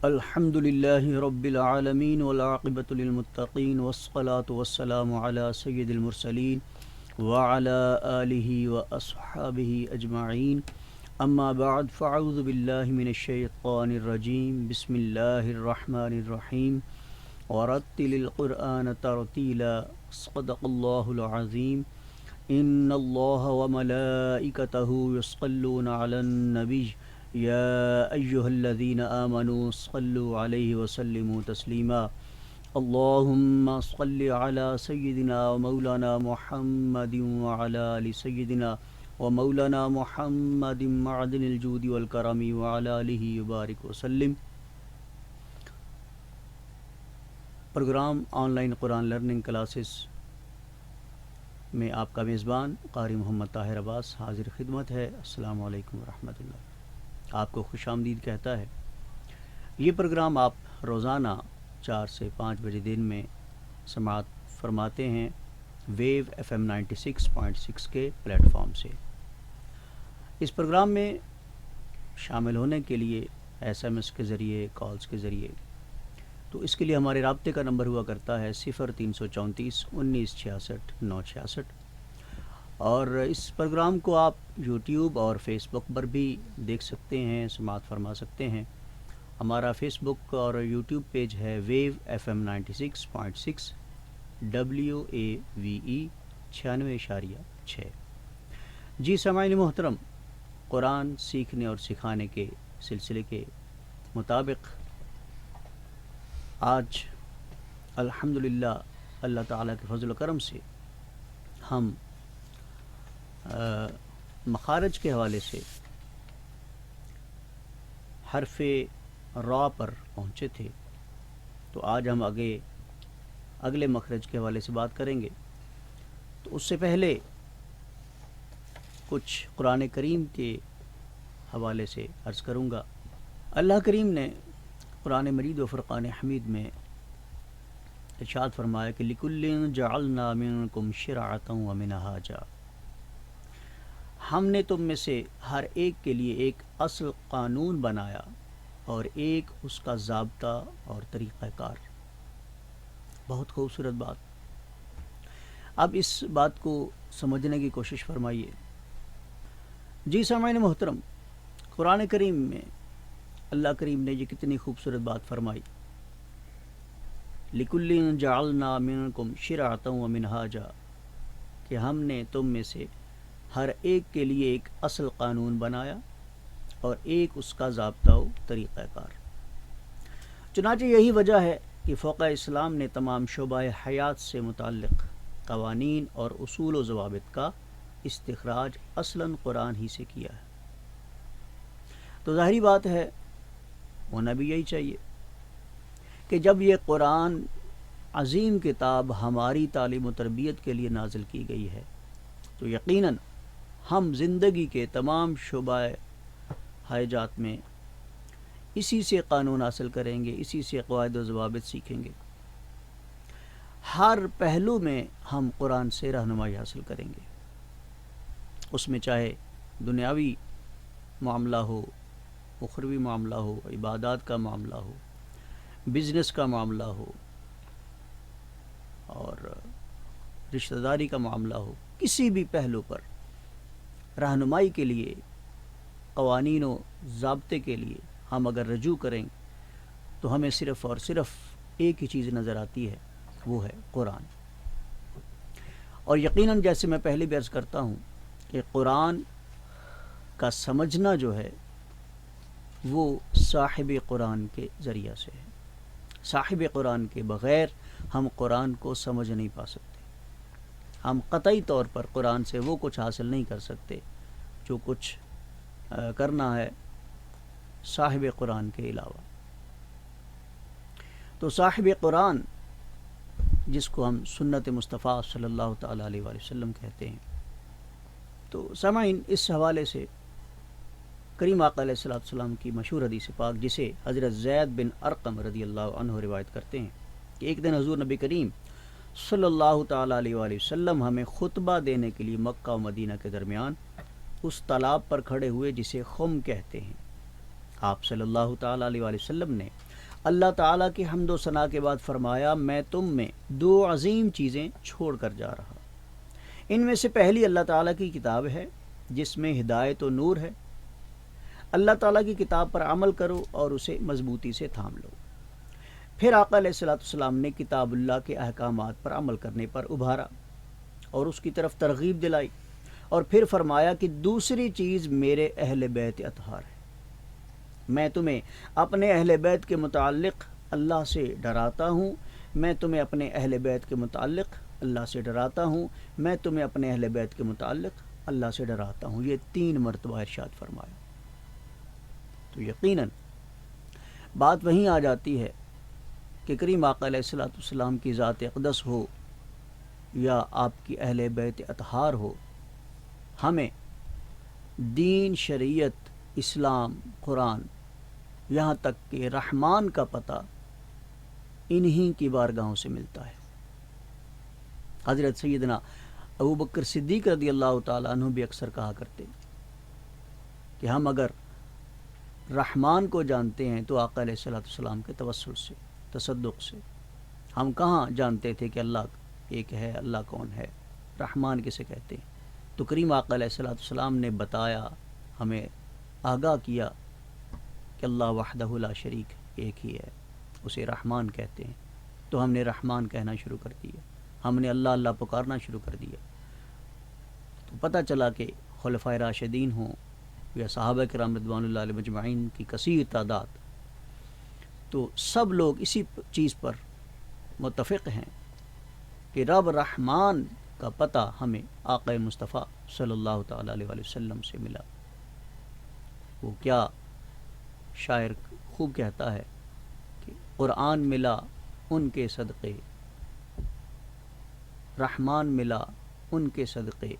الحمد لله رب العالمين والعاقبة للمتقين والصلاة والسلام على سيد المرسلين وعلى آله وأصحابه أجمعين. أما بعد فأعوذ بالله من الشيطان الرجيم. بسم الله الرحمن الرحيم. ورتل القرآن ترتيلا. صدق الله العظيم. إن الله وملائكته يصلون على النبي يا أيها الذين آمنوا صلوا عليه وسلموا تسليما. اللهم صل على سيدنا ومولانا محمد وعلى آل سيدنا ومولانا محمد معدن الجود والكرم وعلى آله وبارك وسلم. Programme online Quran learning classes میں آپ کا میزبان قاری محمد طاہر عباس حاضر خدمت ہے. السلام علیکم ورحمۃ اللہ. آپ کو خوش آمدید کہتا ہے. یہ پروگرام آپ روزانہ 4 سے 5 بجے دن میں سماعت فرماتے ہیں ویو FM 96.6 کے پلیٹ فارم سے. اس پروگرام میں شامل ہونے کے لیے SMS کے ذریعے، کالز کے ذریعے، تو اس کے لیے ہمارے رابطے کا نمبر ہوا کرتا ہے 0334 1966 966. اور اس پروگرام کو آپ یوٹیوب اور فیس بک پر بھی دیکھ سکتے ہیں، سماعت فرما سکتے ہیں. ہمارا فیس بک اور یوٹیوب پیج ہے ویو FM 96.6 WAVE 96.6. جی سامعین محترم، قرآن سیکھنے اور سکھانے کے سلسلے کے مطابق آج الحمدللہ اللہ تعالیٰ کے فضل و کرم سے ہم مخارج کے حوالے سے حرف را پر پہنچے تھے. تو آج ہم اگلے مخرج کے حوالے سے بات کریں گے. تو اس سے پہلے کچھ قرآن کریم کے حوالے سے عرض کروں گا. اللہ کریم نے قرآن مجید و فرقان حمید میں ارشاد فرمایا کہ لِكُلٍّ جَعَلْنَا مِنْكُمْ شِرْعَةً وَمِنْهَاجًا. ہم نے تم میں سے ہر ایک کے لیے ایک اصل قانون بنایا اور ایک اس کا ضابطہ اور طریقہ کار. بہت خوبصورت بات. اب اس بات کو سمجھنے کی کوشش فرمائیے. جی سامعین محترم، قرآن کریم میں اللہ کریم نے یہ کتنی خوبصورت بات فرمائی. لِكُلٍّ جَعَلْنَا مِنْكُمْ شِرْعَةً وَمِنْهَاجًا کہ ہم نے تم میں سے ہر ایک کے لیے ایک اصل قانون بنایا اور ایک اس کا ضابطہ و طریقہ کار. چنانچہ یہی وجہ ہے کہ فوقہ اسلام نے تمام شعبہ حیات سے متعلق قوانین اور اصول و ضوابط کا استخراج اصلاً قرآن ہی سے کیا ہے. تو ظاہری بات ہے، ہونا بھی یہی چاہیے کہ جب یہ قرآن عظیم کتاب ہماری تعلیم و تربیت کے لیے نازل کی گئی ہے تو یقیناً ہم زندگی کے تمام شعبہ حیات میں اسی سے قانون حاصل کریں گے، اسی سے قواعد و ضوابط سیکھیں گے. ہر پہلو میں ہم قرآن سے رہنمائی حاصل کریں گے. اس میں چاہے دنیاوی معاملہ ہو، اخروی معاملہ ہو، عبادات کا معاملہ ہو، بزنس کا معاملہ ہو اور رشتہ داری کا معاملہ ہو، کسی بھی پہلو پر رہنمائی کے لیے، قوانین و ضابطے کے لیے ہم اگر رجوع کریں تو ہمیں صرف اور صرف ایک ہی چیز نظر آتی ہے، وہ ہے قرآن. اور یقیناً جیسے میں پہلے بھی عرض کرتا ہوں کہ قرآن کا سمجھنا جو ہے وہ صاحب قرآن کے ذریعہ سے ہے. صاحب قرآن کے بغیر ہم قرآن کو سمجھ نہیں پا سکتے. ہم قطعی طور پر قرآن سے وہ کچھ حاصل نہیں کر سکتے جو کچھ کرنا ہے صاحب قرآن کے علاوہ. تو صاحب قرآن جس کو ہم سنت مصطفیٰ صلی اللہ تعالیٰ علیہ وآلہ وسلم کہتے ہیں. تو سامعین، اس حوالے سے کریم آقا علیہ السلام کی مشہور حدیث پاک جسے حضرت زید بن ارقم رضی اللہ عنہ روایت کرتے ہیں کہ ایک دن حضور نبی کریم صلی اللہ تعالیٰ علیہ وآلہ وسلم ہمیں خطبہ دینے کے لیے مکہ و مدینہ کے درمیان اس تالاب پر کھڑے ہوئے جسے خم کہتے ہیں. آپ صلی اللہ تعالیٰ علیہ وآلہ وسلم نے اللہ تعالیٰ کی حمد و ثنا کے بعد فرمایا میں تم میں دو عظیم چیزیں چھوڑ کر جا رہا. ان میں سے پہلی اللہ تعالیٰ کی کتاب ہے جس میں ہدایت و نور ہے. اللہ تعالیٰ کی کتاب پر عمل کرو اور اسے مضبوطی سے تھام لو. پھر آقا علیہ الصلوۃ والسلام نے کتاب اللہ کے احکامات پر عمل کرنے پر ابھارا اور اس کی طرف ترغیب دلائی، اور پھر فرمایا کہ دوسری چیز میرے اہل بیت اطہار ہے. میں تمہیں اپنے اہل بیت کے متعلق اللہ سے ڈراتا ہوں، میں تمہیں اپنے اہل بیت کے متعلق اللہ سے ڈراتا ہوں، میں تمہیں اپنے اہل بیت کے متعلق اللہ سے ڈراتا ہوں. یہ 3 مرتبہ ارشاد فرمایا. تو یقیناً بات وہیں آ جاتی ہے کہ کریم آقا علیہ الصلوۃ والسلام کی ذات اقدس ہو یا آپ کی اہل بیت اطہار ہو، ہمیں دین، شریعت، اسلام، قرآن، یہاں تک کہ رحمان کا پتہ انہی کی بارگاہوں سے ملتا ہے. حضرت سیدنا ابو بکر صدیق رضی اللہ تعالیٰ عنہ بھی اکثر کہا کرتے کہ ہم اگر رحمان کو جانتے ہیں تو آقا علیہ الصلوۃ والسلام کے توسل سے، تصدق سے. ہم کہاں جانتے تھے کہ اللہ ایک ہے، اللہ کون ہے، رحمان کسے کہتے ہیں. تو کریم آقا علیہ الصلوۃ والسلام نے بتایا، ہمیں آگاہ کیا کہ اللہ وحدہ لا شریک ایک ہی ہے، اسے رحمان کہتے ہیں. تو ہم نے رحمان کہنا شروع کر دیا، ہم نے اللہ اللہ پکارنا شروع کر دیا. تو پتہ چلا کہ خلفائے راشدین ہوں یا صحابہ کرام رضوان اللہ علیہ مجمعین کی کثیر تعداد، تو سب لوگ اسی چیز پر متفق ہیں کہ رب رحمان کا پتہ ہمیں آقا مصطفیٰ صلی اللہ تعالیٰ علیہ وسلم سے ملا. وہ کیا شاعر خوب کہتا ہے کہ قرآن ملا ان کے صدقے، رحمان ملا ان کے صدقے،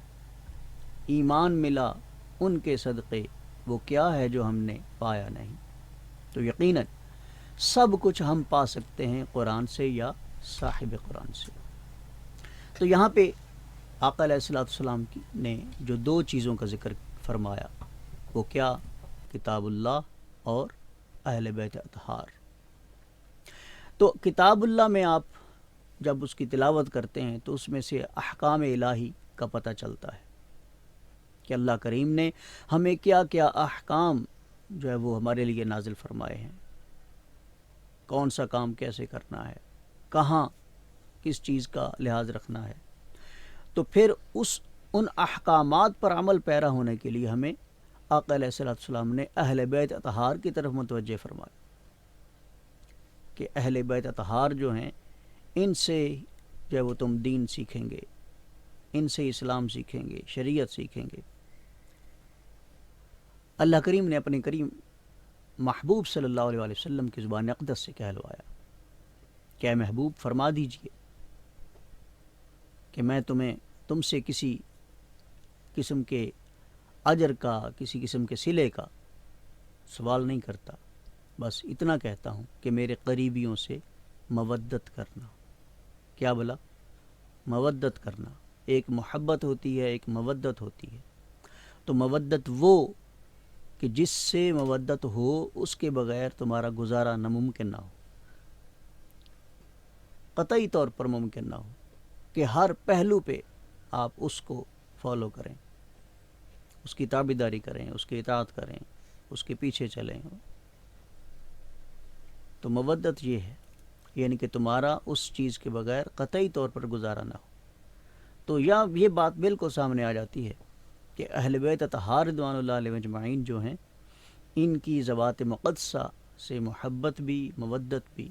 ایمان ملا ان کے صدقے، وہ کیا ہے جو ہم نے پایا نہیں. تو یقیناً سب کچھ ہم پا سکتے ہیں قرآن سے یا صاحب قرآن سے. تو یہاں پہ آقا علیہ الصلوۃ والسلام نے جو 2 چیزوں کا ذکر فرمایا وہ کیا؟ کتاب اللہ اور اہل بیت اطہار. تو کتاب اللہ میں آپ جب اس کی تلاوت کرتے ہیں تو اس میں سے احکام الہی کا پتہ چلتا ہے کہ اللہ کریم نے ہمیں کیا کیا احکام جو ہے وہ ہمارے لیے نازل فرمائے ہیں، کون سا کام کیسے کرنا ہے، کہاں کس چیز کا لحاظ رکھنا ہے. تو پھر ان احکامات پر عمل پیرا ہونے کے لیے ہمیں آقا علیہ الصلوۃ والسلام نے اہل بیت اطہار کی طرف متوجہ فرمایا کہ اہل بیت اطہار جو ہیں ان سے جو ہے وہ تم دین سیکھیں گے، ان سے اسلام سیکھیں گے، شریعت سیکھیں گے. اللہ کریم نے اپنے کریم محبوب صلی اللہ علیہ وسلم کی زبان اقدس سے کہلوایا کہ اے محبوب فرما دیجئے کہ میں تم سے کسی قسم کے اجر کا، کسی قسم کے صلے کا سوال نہیں کرتا، بس اتنا کہتا ہوں کہ میرے قریبیوں سے مودت کرنا. کیا بلا؟ مودت کرنا. ایک محبت ہوتی ہے، ایک مودت ہوتی ہے. تو مودت وہ کہ جس سے مودت ہو اس کے بغیر تمہارا گزارا ناممکن نہ ہو، قطعی طور پر ممکن نہ ہو کہ ہر پہلو پہ آپ اس کو فالو کریں، اس کی تابعداری کریں، اس کی اطاعت کریں، اس کے پیچھے چلیں. تو مودت یہ ہے، یعنی کہ تمہارا اس چیز کے بغیر قطعی طور پر گزارا نہ ہو. تو یہ بات بالکل سامنے آ جاتی ہے کہ اہل بیت اطہار رضوان اللہ علیہ مجمعین جو ہیں ان کی ذوات مقدسہ سے محبت بھی، مودت بھی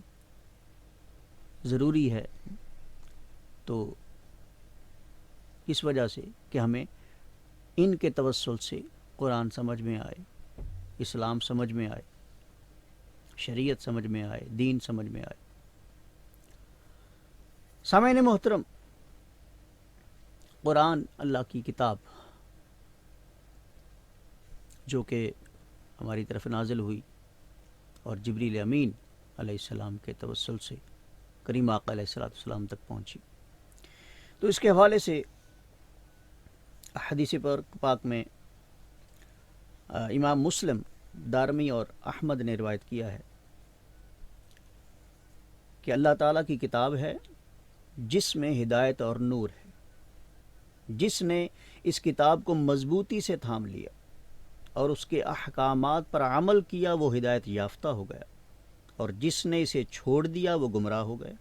ضروری ہے. تو اس وجہ سے کہ ہمیں ان کے توسل سے قرآن سمجھ میں آئے، اسلام سمجھ میں آئے، شریعت سمجھ میں آئے، دین سمجھ میں آئے. سامعین محترم، قرآن اللہ کی کتاب جو کہ ہماری طرف نازل ہوئی اور جبریل امین علیہ السلام کے توسل سے کریم آقا علیہ الصلوۃ والسلام تک پہنچی. تو اس کے حوالے سے حدیث پاک میں امام مسلم، دارمی اور احمد نے روایت کیا ہے کہ اللہ تعالیٰ کی کتاب ہے جس میں ہدایت اور نور ہے. جس نے اس کتاب کو مضبوطی سے تھام لیا اور اس کے احکامات پر عمل کیا وہ ہدایت یافتہ ہو گیا، اور جس نے اسے چھوڑ دیا وہ گمراہ ہو گیا.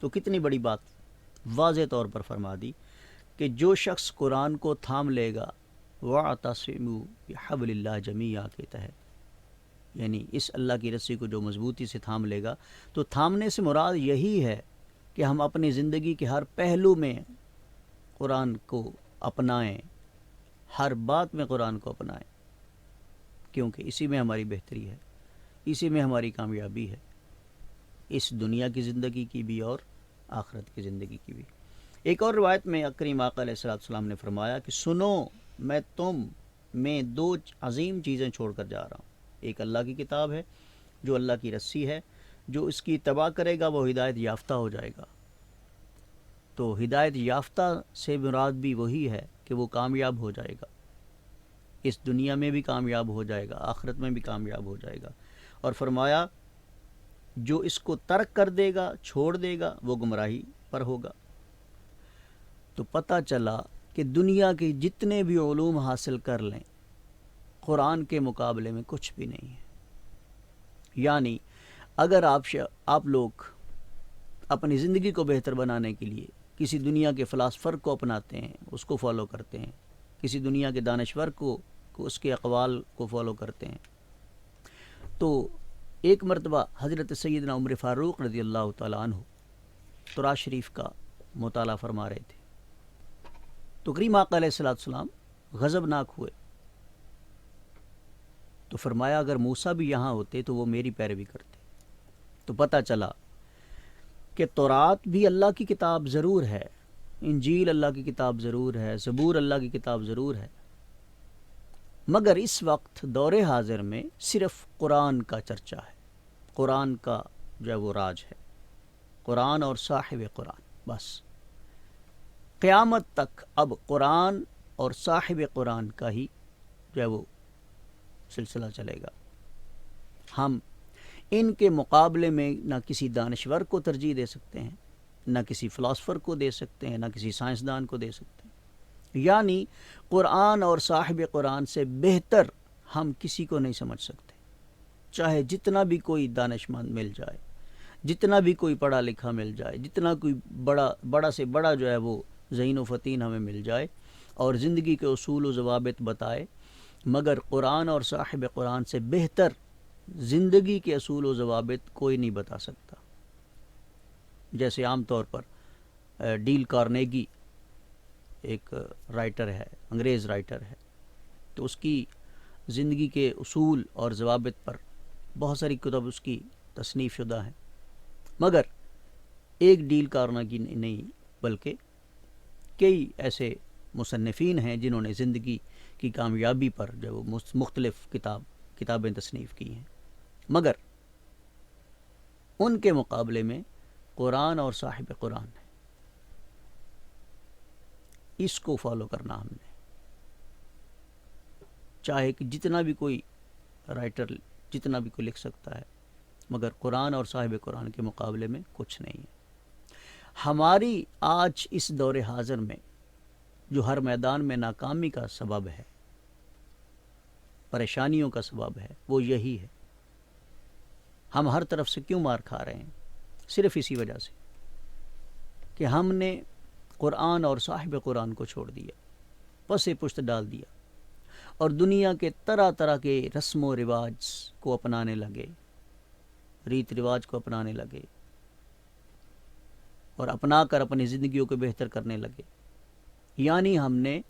تو کتنی بڑی بات واضح طور پر فرما دی کہ جو شخص قرآن کو تھام لے گا وَاعْتَصِمُوا بِحَبْلِ اللَّهِ جَمِيعًا کے تحت، یعنی اس اللہ کی رسی کو جو مضبوطی سے تھام لے گا، تو تھامنے سے مراد یہی ہے کہ ہم اپنی زندگی کے ہر پہلو میں قرآن کو اپنائیں، ہر بات میں قرآن کو اپنائیں، کیونکہ اسی میں ہماری بہتری ہے، اسی میں ہماری کامیابی ہے، اس دنیا کی زندگی کی بھی اور آخرت کی زندگی کی بھی. ایک اور روایت میں کریم آقا علیہ السلام نے فرمایا کہ سنو، میں تم میں دو عظیم چیزیں چھوڑ کر جا رہا ہوں. ایک اللہ کی کتاب ہے جو اللہ کی رسی ہے، جو اس کی اتباع کرے گا وہ ہدایت یافتہ ہو جائے گا. تو ہدایت یافتہ سے مراد بھی وہی ہے کہ وہ کامیاب ہو جائے گا، اس دنیا میں بھی کامیاب ہو جائے گا، آخرت میں بھی کامیاب ہو جائے گا. اور فرمایا جو اس کو ترک کر دے گا، چھوڑ دے گا، وہ گمراہی پر ہوگا. تو پتہ چلا کہ دنیا کے جتنے بھی علوم حاصل کر لیں قرآن کے مقابلے میں کچھ بھی نہیں ہے. یعنی اگر آپ لوگ اپنی زندگی کو بہتر بنانے کے لیے کسی دنیا کے فلاسفر کو اپناتے ہیں، اس کو فالو کرتے ہیں، کسی دنیا کے دانشور کو اس کے اقوال کو فالو کرتے ہیں، تو ایک مرتبہ حضرت سیدنا عمر فاروق رضی اللہ تعالیٰ عنہ تراث شریف کا مطالعہ فرما رہے تھے. تو کریم آقا علیہ السلام غضبناک ہوئے، تو فرمایا اگر موسیٰ بھی یہاں ہوتے تو وہ میری پیروی کرتے. تو پتہ چلا کہ تورات بھی اللہ کی کتاب ضرور ہے، انجیل اللہ کی کتاب ضرور ہے، زبور اللہ کی کتاب ضرور ہے، مگر اس وقت دور حاضر میں صرف قرآن کا چرچا ہے، قرآن کا جو ہے وہ راج ہے، قرآن اور صاحب قرآن. بس قیامت تک اب قرآن اور صاحب قرآن کا ہی جو ہے وہ سلسلہ چلے گا. ہم ان کے مقابلے میں نہ کسی دانشور کو ترجیح دے سکتے ہیں، نہ کسی فلاسفر کو دے سکتے ہیں، نہ کسی سائنسدان کو دے سکتے ہیں. یعنی قرآن اور صاحب قرآن سے بہتر ہم کسی کو نہیں سمجھ سکتے، چاہے جتنا بھی کوئی دانشمند مل جائے، جتنا بھی کوئی پڑھا لکھا مل جائے، جتنا کوئی بڑا سے بڑا جو ہے وہ ذہین و فطین ہمیں مل جائے اور زندگی کے اصول و ضوابط بتائے، مگر قرآن اور صاحب قرآن سے بہتر زندگی کے اصول و ضوابط کوئی نہیں بتا سکتا. جیسے عام طور پر ڈیل کارنیگی ایک رائٹر ہے، انگریز رائٹر ہے، تو اس کی زندگی کے اصول اور ضوابط پر بہت ساری کتب اس کی تصنیف شدہ ہیں، مگر ایک ڈیل کارنیگی نہیں بلکہ کئی ایسے مصنفین ہیں جنہوں نے زندگی کی کامیابی پر جو وہ مختلف کتابیں تصنیف کی ہیں، مگر ان کے مقابلے میں قرآن اور صاحب قرآن ہے. اس کو فالو کرنا ہم نے، چاہے کہ جتنا بھی کوئی رائٹر جتنا بھی کوئی لکھ سکتا ہے، مگر قرآن اور صاحب قرآن کے مقابلے میں کچھ نہیں ہے. ہماری آج اس دور حاضر میں جو ہر میدان میں ناکامی کا سبب ہے، پریشانیوں کا سبب ہے، وہ یہی ہے. ہم ہر طرف سے کیوں مار کھا رہے ہیں؟ صرف اسی وجہ سے کہ ہم نے قرآن اور صاحب قرآن کو چھوڑ دیا، پس پشت ڈال دیا، اور دنیا کے طرح طرح کے رسم و رواج کو اپنانے لگے، ریت رواج کو اپنانے لگے، اور اپنا کر اپنی زندگیوں کو بہتر کرنے لگے. یعنی ہم نے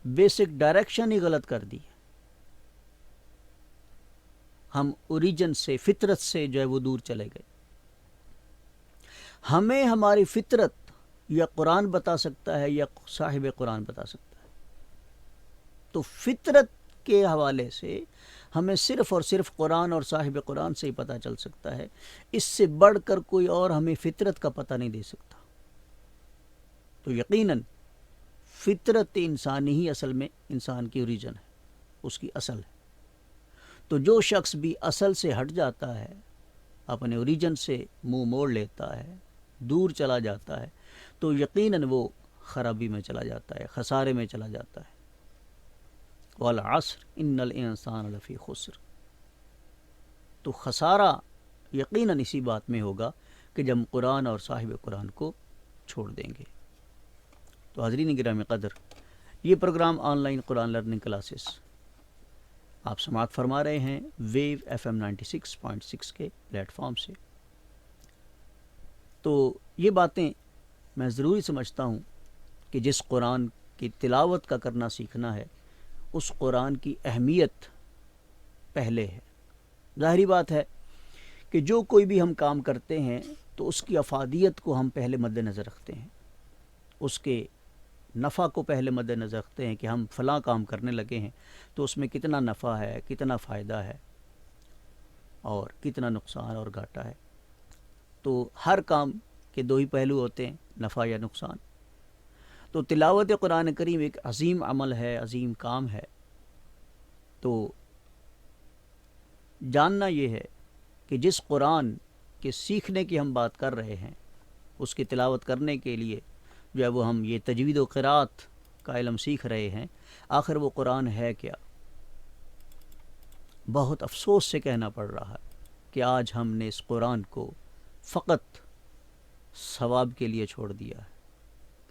بیسک ڈائریکشن ہی غلط کر دی. ہم اوریجن سے، فطرت سے جو ہے وہ دور چلے گئے. ہمیں ہماری فطرت یا قرآن بتا سکتا ہے یا صاحب قرآن بتا سکتا ہے. تو فطرت کے حوالے سے ہمیں صرف اور صرف قرآن اور صاحب قرآن سے ہی پتہ چل سکتا ہے. اس سے بڑھ کر کوئی اور ہمیں فطرت کا پتہ نہیں دے سکتا. تو یقیناً فطرت انسانی ہی اصل میں انسان کی اوریجن ہے، اس کی اصل ہے. تو جو شخص بھی اصل سے ہٹ جاتا ہے اپنے اوریجن سے منہ موڑ لیتا ہے، دور چلا جاتا ہے، تو یقیناً وہ خرابی میں چلا جاتا ہے، خسارے میں چلا جاتا ہے۔ والعصر ان الانسان لفی خسر، تو خسارہ یقیناً اسی بات میں ہوگا کہ جب قرآن اور صاحب قرآن کو چھوڑ دیں گے۔ تو حاضرین گرامی قدر، یہ programme online Quran learning classes آپ سماعت فرما رہے ہیں ویو FM 96.6 کے پلیٹ فارم سے۔ تو یہ باتیں میں ضروری سمجھتا ہوں کہ جس قرآن کی تلاوت کا کرنا سیکھنا ہے، اس قرآن کی اہمیت پہلے ہے۔ ظاہری بات ہے کہ جو کوئی بھی ہم کام کرتے ہیں تو اس کی افادیت کو ہم پہلے مد نظر رکھتے ہیں، اس کے نفع کو پہلے مد نظر رکھتے ہیں کہ ہم فلاں کام کرنے لگے ہیں تو اس میں کتنا نفع ہے، کتنا فائدہ ہے اور کتنا نقصان اور گھاٹا ہے۔ تو ہر کام کے دو ہی پہلو ہوتے ہیں، نفع یا نقصان۔ تو تلاوت قرآن کریم ایک عظیم عمل ہے، عظیم کام ہے۔ تو جاننا یہ ہے کہ جس قرآن کے سیکھنے کی ہم بات کر رہے ہیں، اس کی تلاوت کرنے کے لیے جو ہے وہ ہم یہ تجوید و قرات کا علم سیکھ رہے ہیں، آخر وہ قرآن ہے کیا؟ بہت افسوس سے کہنا پڑ رہا ہے کہ آج ہم نے اس قرآن کو فقط ثواب کے لیے چھوڑ دیا ہے،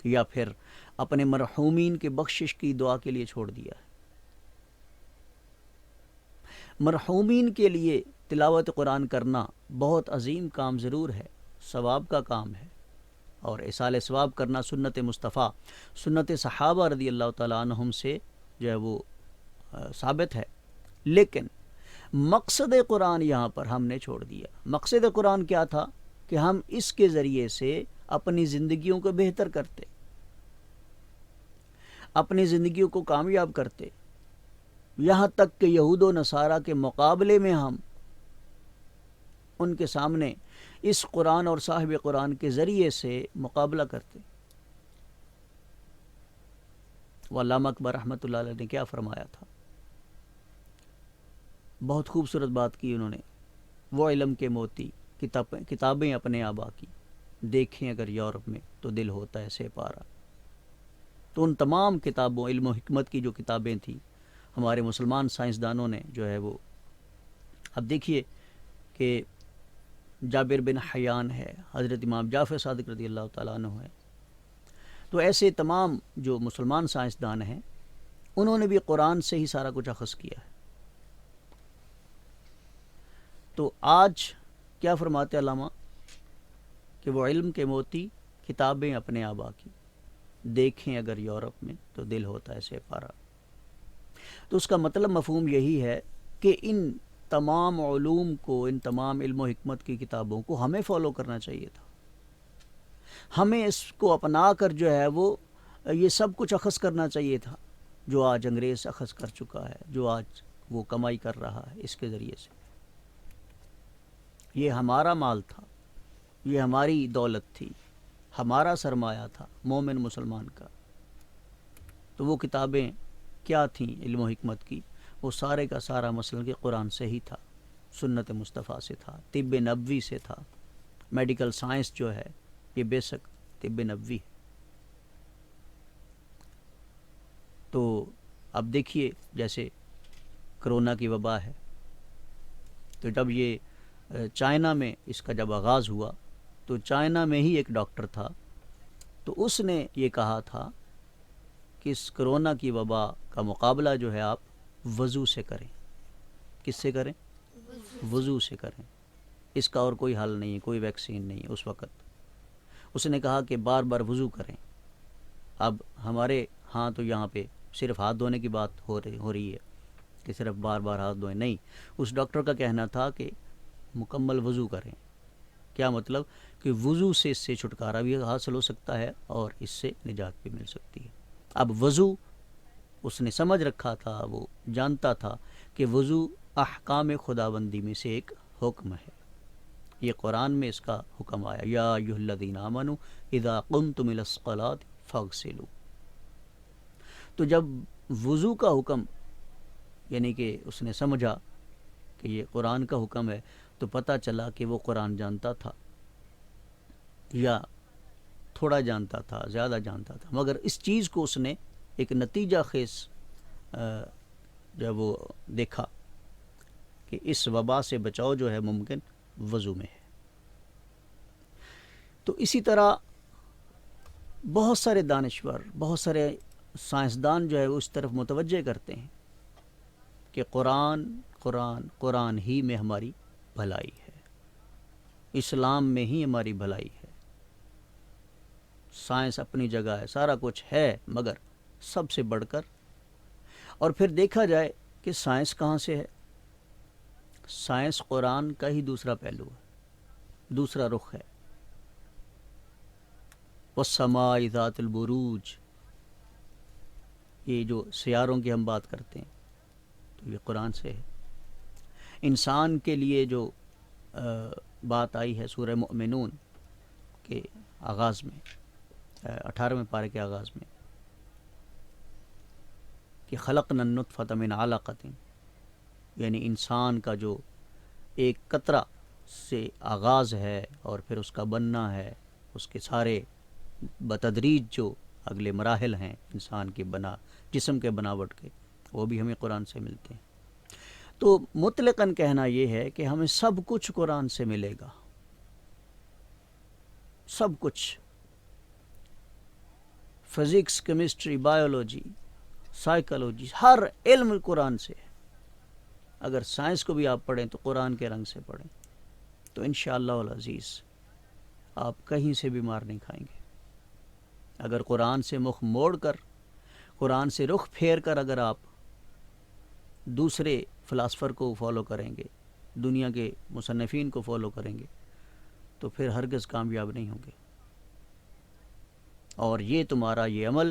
یا پھر اپنے مرحومین کے بخشش کی دعا کے لیے چھوڑ دیا ہے۔ مرحومین کے لیے تلاوت قرآن کرنا بہت عظیم کام ضرور ہے، ثواب کا کام ہے، اور ایصال ثواب کرنا سنت مصطفیٰ، سنت صحابہ رضی اللہ تعالیٰ عنہم سے جو ہے وہ ثابت ہے۔ لیکن مقصد قرآن یہاں پر ہم نے چھوڑ دیا۔ مقصد قرآن کیا تھا؟ کہ ہم اس کے ذریعے سے اپنی زندگیوں کو بہتر کرتے، اپنی زندگیوں کو کامیاب کرتے، یہاں تک کہ یہود و نصارہ کے مقابلے میں ہم ان کے سامنے اس قرآن اور صاحب قرآن کے ذریعے سے مقابلہ کرتے۔ علامہ اکبر رحمۃ اللہ علیہ نے کیا فرمایا تھا؟ بہت خوبصورت بات کی انہوں نے، وہ علم کے موتی کتابیں اپنے آبا کی، دیکھیں اگر یورپ میں تو دل ہوتا ہے سے پارا۔ تو ان تمام کتابوں، علم و حکمت کی جو کتابیں تھیں، ہمارے مسلمان سائنسدانوں نے جو ہے وہ، اب دیکھیے کہ جابر بن حیان ہے، حضرت امام جعفر صادق رضی اللہ تعالیٰ عنہ ہے، تو ایسے تمام جو مسلمان سائنسدان ہیں انہوں نے بھی قرآن سے ہی سارا کچھ اخذ کیا ہے۔ تو آج کیا فرماتے علامہ کہ وہ علم کے موتی کتابیں اپنے آبا کی، دیکھیں اگر یورپ میں تو دل ہوتا ہے سے پارا۔ تو اس کا مطلب مفہوم یہی ہے کہ ان تمام علوم کو، ان تمام علم و حکمت کی کتابوں کو ہمیں فالو کرنا چاہیے تھا، ہمیں اس کو اپنا کر جو ہے وہ یہ سب کچھ اخذ کرنا چاہیے تھا جو آج انگریز اخذ کر چکا ہے، جو آج وہ کمائی کر رہا ہے اس کے ذریعے سے۔ یہ ہمارا مال تھا، یہ ہماری دولت تھی، ہمارا سرمایہ تھا مومن مسلمان کا۔ تو وہ کتابیں کیا تھیں علم و حکمت کی؟ وہ سارے کا سارا مثلاً کہ قرآن سے ہی تھا، سنت مصطفیٰ سے تھا، طب نبوی سے تھا۔ میڈیکل سائنس جو ہے یہ بیسک طب نبوی ہے۔ تو اب دیکھیے جیسے کرونا کی وبا ہے، تو جب یہ چائنا میں اس کا جب آغاز ہوا تو چائنا میں ہی ایک ڈاکٹر تھا، تو اس نے یہ کہا تھا کہ اس کرونا کی وبا کا مقابلہ جو ہے آپ وضو سے کریں۔ کس سے کریں؟ وضو سے کریں، اس کا اور کوئی حل نہیں ہے، کوئی ویکسین نہیں اس وقت۔ اس نے کہا کہ بار بار وضو کریں۔ اب ہمارے ہاں تو یہاں پہ صرف ہاتھ دھونے کی بات ہو رہی ہے کہ صرف بار بار ہاتھ دھوئیں، نہیں، اس ڈاکٹر کا کہنا تھا کہ مکمل وضو کریں۔ کیا مطلب؟ کہ وضو سے اس سے چھٹکارا بھی حاصل ہو سکتا ہے اور اس سے نجات بھی مل سکتی ہے۔ اب وضو اس نے سمجھ رکھا تھا، وہ جانتا تھا کہ وضو احکام خداوندی میں سے ایک حکم ہے، یہ قرآن میں اس کا حکم آیا، یا ایھا الذین آمنوا اذا قمتم الی الصلاۃ فاغسلوا۔ تو جب وضو کا حکم یعنی کہ اس نے سمجھا کہ یہ قرآن کا حکم ہے، تو پتہ چلا کہ وہ قرآن جانتا تھا یا تھوڑا جانتا تھا، زیادہ جانتا تھا، مگر اس چیز کو اس نے ایک نتیجہ خیز جب وہ دیکھا کہ اس وبا سے بچاؤ جو ہے ممکن وضو میں ہے۔ تو اسی طرح بہت سارے دانشور، بہت سارے سائنسدان جو ہے وہ اس طرف متوجہ کرتے ہیں کہ قرآن قرآن قرآن ہی میں ہماری بھلائی ہے، اسلام میں ہی ہماری بھلائی ہے۔ سائنس اپنی جگہ ہے، سارا کچھ ہے، مگر سب سے بڑھ کر، اور پھر دیکھا جائے کہ سائنس کہاں سے ہے؟ سائنس قرآن کا ہی دوسرا پہلو ہے، دوسرا رخ ہے۔ والسماء ذات البروج، یہ جو سیاروں کی ہم بات کرتے ہیں تو یہ قرآن سے ہے۔ انسان کے لیے جو بات آئی ہے سورہ مؤمنون کے آغاز میں، 18ویں پارے کے آغاز میں، کہ خلقنا النطفۃ من علقۃ، یعنی انسان کا جو ایک قطرہ سے آغاز ہے اور پھر اس کا بننا ہے، اس کے سارے بتدریج جو اگلے مراحل ہیں انسان کے جسم کے بناوٹ کے، وہ بھی ہمیں قرآن سے ملتے ہیں۔ تو مطلقاً کہنا یہ ہے کہ ہمیں سب کچھ قرآن سے ملے گا، سب کچھ، فزکس، کیمسٹری، بایولوجی، سائیکالوجی، ہر علم قرآن سے ہے۔ اگر سائنس کو بھی آپ پڑھیں تو قرآن کے رنگ سے پڑھیں، تو انشاءاللہ العزیز آپ کہیں سے بھی مار نہیں کھائیں گے۔ اگر قرآن سے مخ موڑ کر، قرآن سے رخ پھیر کر اگر آپ دوسرے فلاسفر کو فالو کریں گے، دنیا کے مصنفین کو فالو کریں گے، تو پھر ہرگز کامیاب نہیں ہوں گے۔ اور یہ تمہارا یہ عمل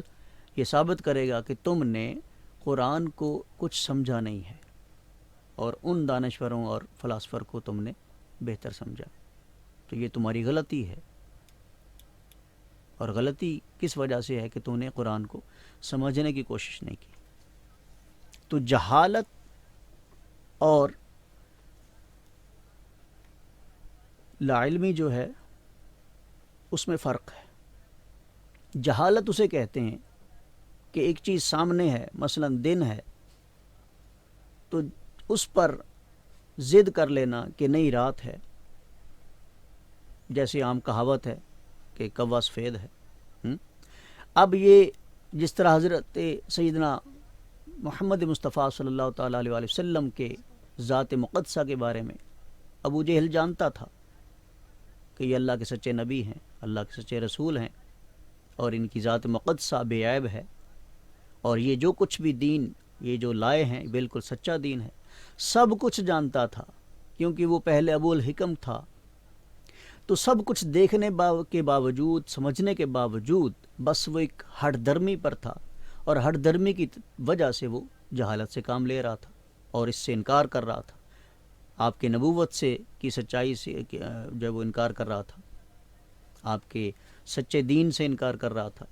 یہ ثابت کرے گا کہ تم نے قرآن کو کچھ سمجھا نہیں ہے، اور ان دانشوروں اور فلاسفر کو تم نے بہتر سمجھا۔ تو یہ تمہاری غلطی ہے، اور غلطی کس وجہ سے ہے کہ تم نے قرآن کو سمجھنے کی کوشش نہیں کی۔ تو جہالت اور لا علمی جو ہے اس میں فرق ہے۔ جہالت اسے کہتے ہیں کہ ایک چیز سامنے ہے، مثلا دن ہے، تو اس پر ضد کر لینا کہ نہیں رات ہے، جیسی عام کہاوت ہے کہ کوا سفید ہے۔ اب یہ جس طرح حضرت سیدنا محمد مصطفیٰ صلی اللہ تعالیٰ علیہ وسلم کے ذات مقدسہ کے بارے میں ابو جہل جانتا تھا کہ یہ اللہ کے سچے نبی ہیں، اللہ کے سچے رسول ہیں، اور ان کی ذات مقدسہ بے عیب ہے، اور یہ جو کچھ بھی دین یہ جو لائے ہیں بالکل سچا دین ہے، سب کچھ جانتا تھا، کیونکہ وہ پہلے ابو الحکم تھا۔ تو سب کچھ دیکھنے کے باوجود، سمجھنے کے باوجود، بس وہ ایک ہٹ درمی پر تھا، اور ہٹ درمی کی وجہ سے وہ جہالت سے کام لے رہا تھا اور اس سے انکار کر رہا تھا، آپ کے نبوت سے کی سچائی سے جب وہ انکار کر رہا تھا، آپ کے سچے دین سے انکار کر رہا تھا،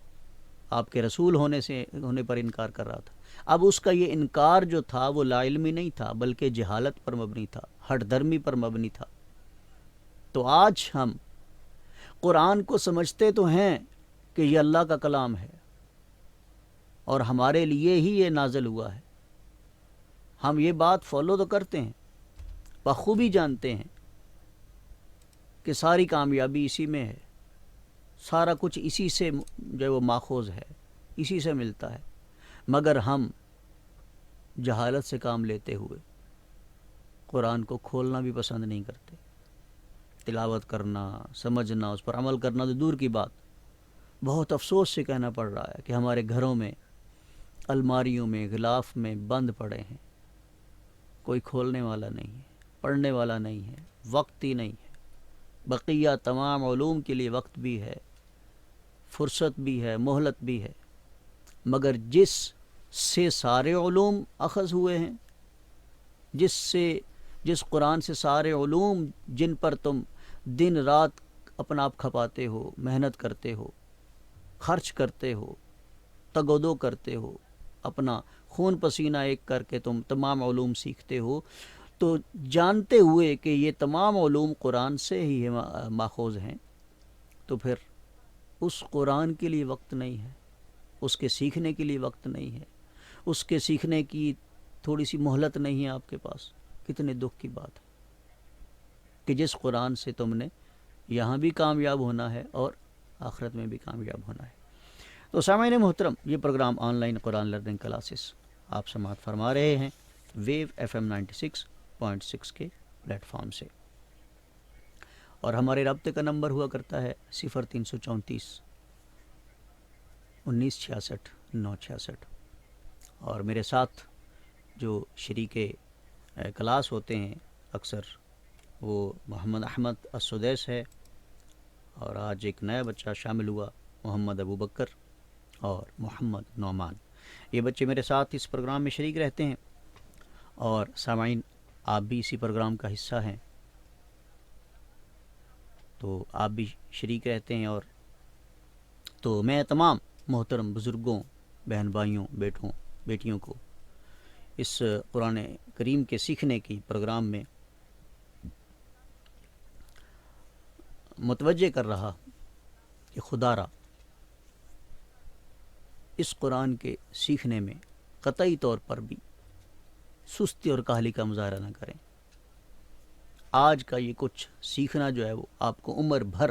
آپ کے رسول ہونے پر انکار کر رہا تھا۔ اب اس کا یہ انکار جو تھا وہ لا علمی نہیں تھا، بلکہ جہالت پر مبنی تھا، ہٹ درمی پر مبنی تھا۔ تو آج ہم قرآن کو سمجھتے تو ہیں کہ یہ اللہ کا کلام ہے اور ہمارے لیے ہی یہ نازل ہوا ہے، ہم یہ بات فالو تو کرتے ہیں، بخوبی جانتے ہیں کہ ساری کامیابی اسی میں ہے، سارا کچھ اسی سے جو وہ ماخوذ ہے، اسی سے ملتا ہے، مگر ہم جہالت سے کام لیتے ہوئے قرآن کو کھولنا بھی پسند نہیں کرتے، تلاوت کرنا، سمجھنا، اس پر عمل کرنا تو دور کی بات۔ بہت افسوس سے کہنا پڑ رہا ہے کہ ہمارے گھروں میں، الماریوں میں، غلاف میں بند پڑے ہیں، کوئی کھولنے والا نہیں ہے، پڑھنے والا نہیں ہے، وقت ہی نہیں ہے۔ بقیہ تمام علوم کے لیے وقت بھی ہے، فرصت بھی ہے، مہلت بھی ہے، مگر جس سارے علوم اخذ ہوئے ہیں، جس قرآن سے سارے علوم جن پر تم دن رات اپنا آپ کھپاتے ہو، محنت کرتے ہو، خرچ کرتے ہو، تگ و دو کرتے ہو، اپنا خون پسینہ ایک کر کے تم تمام علوم سیکھتے ہو، تو جانتے ہوئے کہ یہ تمام علوم قرآن سے ہی ماخوذ ہیں، تو پھر اس قرآن کے لیے وقت نہیں ہے، اس کے سیکھنے کے لیے وقت نہیں ہے، اس کے سیکھنے کی تھوڑی سی مہلت نہیں ہے آپ کے پاس. کتنے دکھ کی بات ہے کہ جس قرآن سے تم نے یہاں بھی کامیاب ہونا ہے اور آخرت میں بھی کامیاب ہونا ہے. تو سامعین محترم، یہ programme online Quran learning classes آپ سماعت فرما رہے ہیں ویو FM 96.6 کے پلیٹ فارم سے، اور ہمارے رابطے کا نمبر ہوا کرتا ہے 0334 1966 966. اور میرے ساتھ جو شریک کلاس ہوتے ہیں اکثر وہ محمد احمد السدیس ہے، اور آج ایک نیا بچہ شامل ہوا محمد ابو بکر اور محمد نعمان. یہ بچے میرے ساتھ اس پروگرام میں شریک رہتے ہیں، اور سامعین آپ بھی اسی پروگرام کا حصہ ہیں، تو آپ بھی شریک رہتے ہیں. اور تو میں تمام محترم بزرگوں، بہن بھائیوں، بیٹوں بیٹیوں کو اس قرآن کریم کے سیکھنے کی پروگرام میں متوجہ کر رہا کہ خدا را اس قرآن کے سیکھنے میں قطعی طور پر بھی سستی اور کاہلی کا مظاہرہ نہ کریں. آج کا یہ کچھ سیکھنا جو ہے وہ آپ کو عمر بھر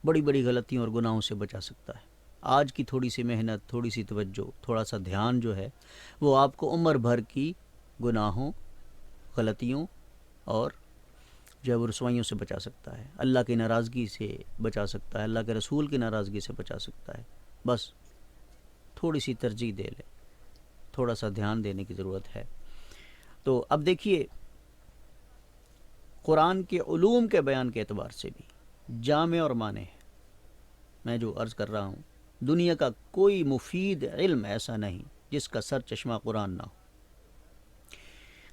بڑی بڑی غلطیوں اور گناہوں سے بچا سکتا ہے. آج کی تھوڑی سی محنت، تھوڑی سی توجہ، تھوڑا سا دھیان جو ہے وہ آپ کو عمر بھر کی گناہوں، غلطیوں اور جو ہے وہ رسوائیوں سے بچا سکتا ہے، اللہ کی ناراضگی سے بچا سکتا ہے، اللہ کے رسول کی ناراضگی سے بچا سکتا ہے. بس تھوڑی سی ترجیح دے لیں، تھوڑا سا دھیان دینے کی ضرورت ہے. تو اب دیکھیے، قرآن کے علوم کے بیان کے اعتبار سے بھی جامع اور مانع ہے. میں جو عرض کر رہا ہوں، دنیا کا کوئی مفید علم ایسا نہیں جس کا سر چشمہ قرآن نہ ہو.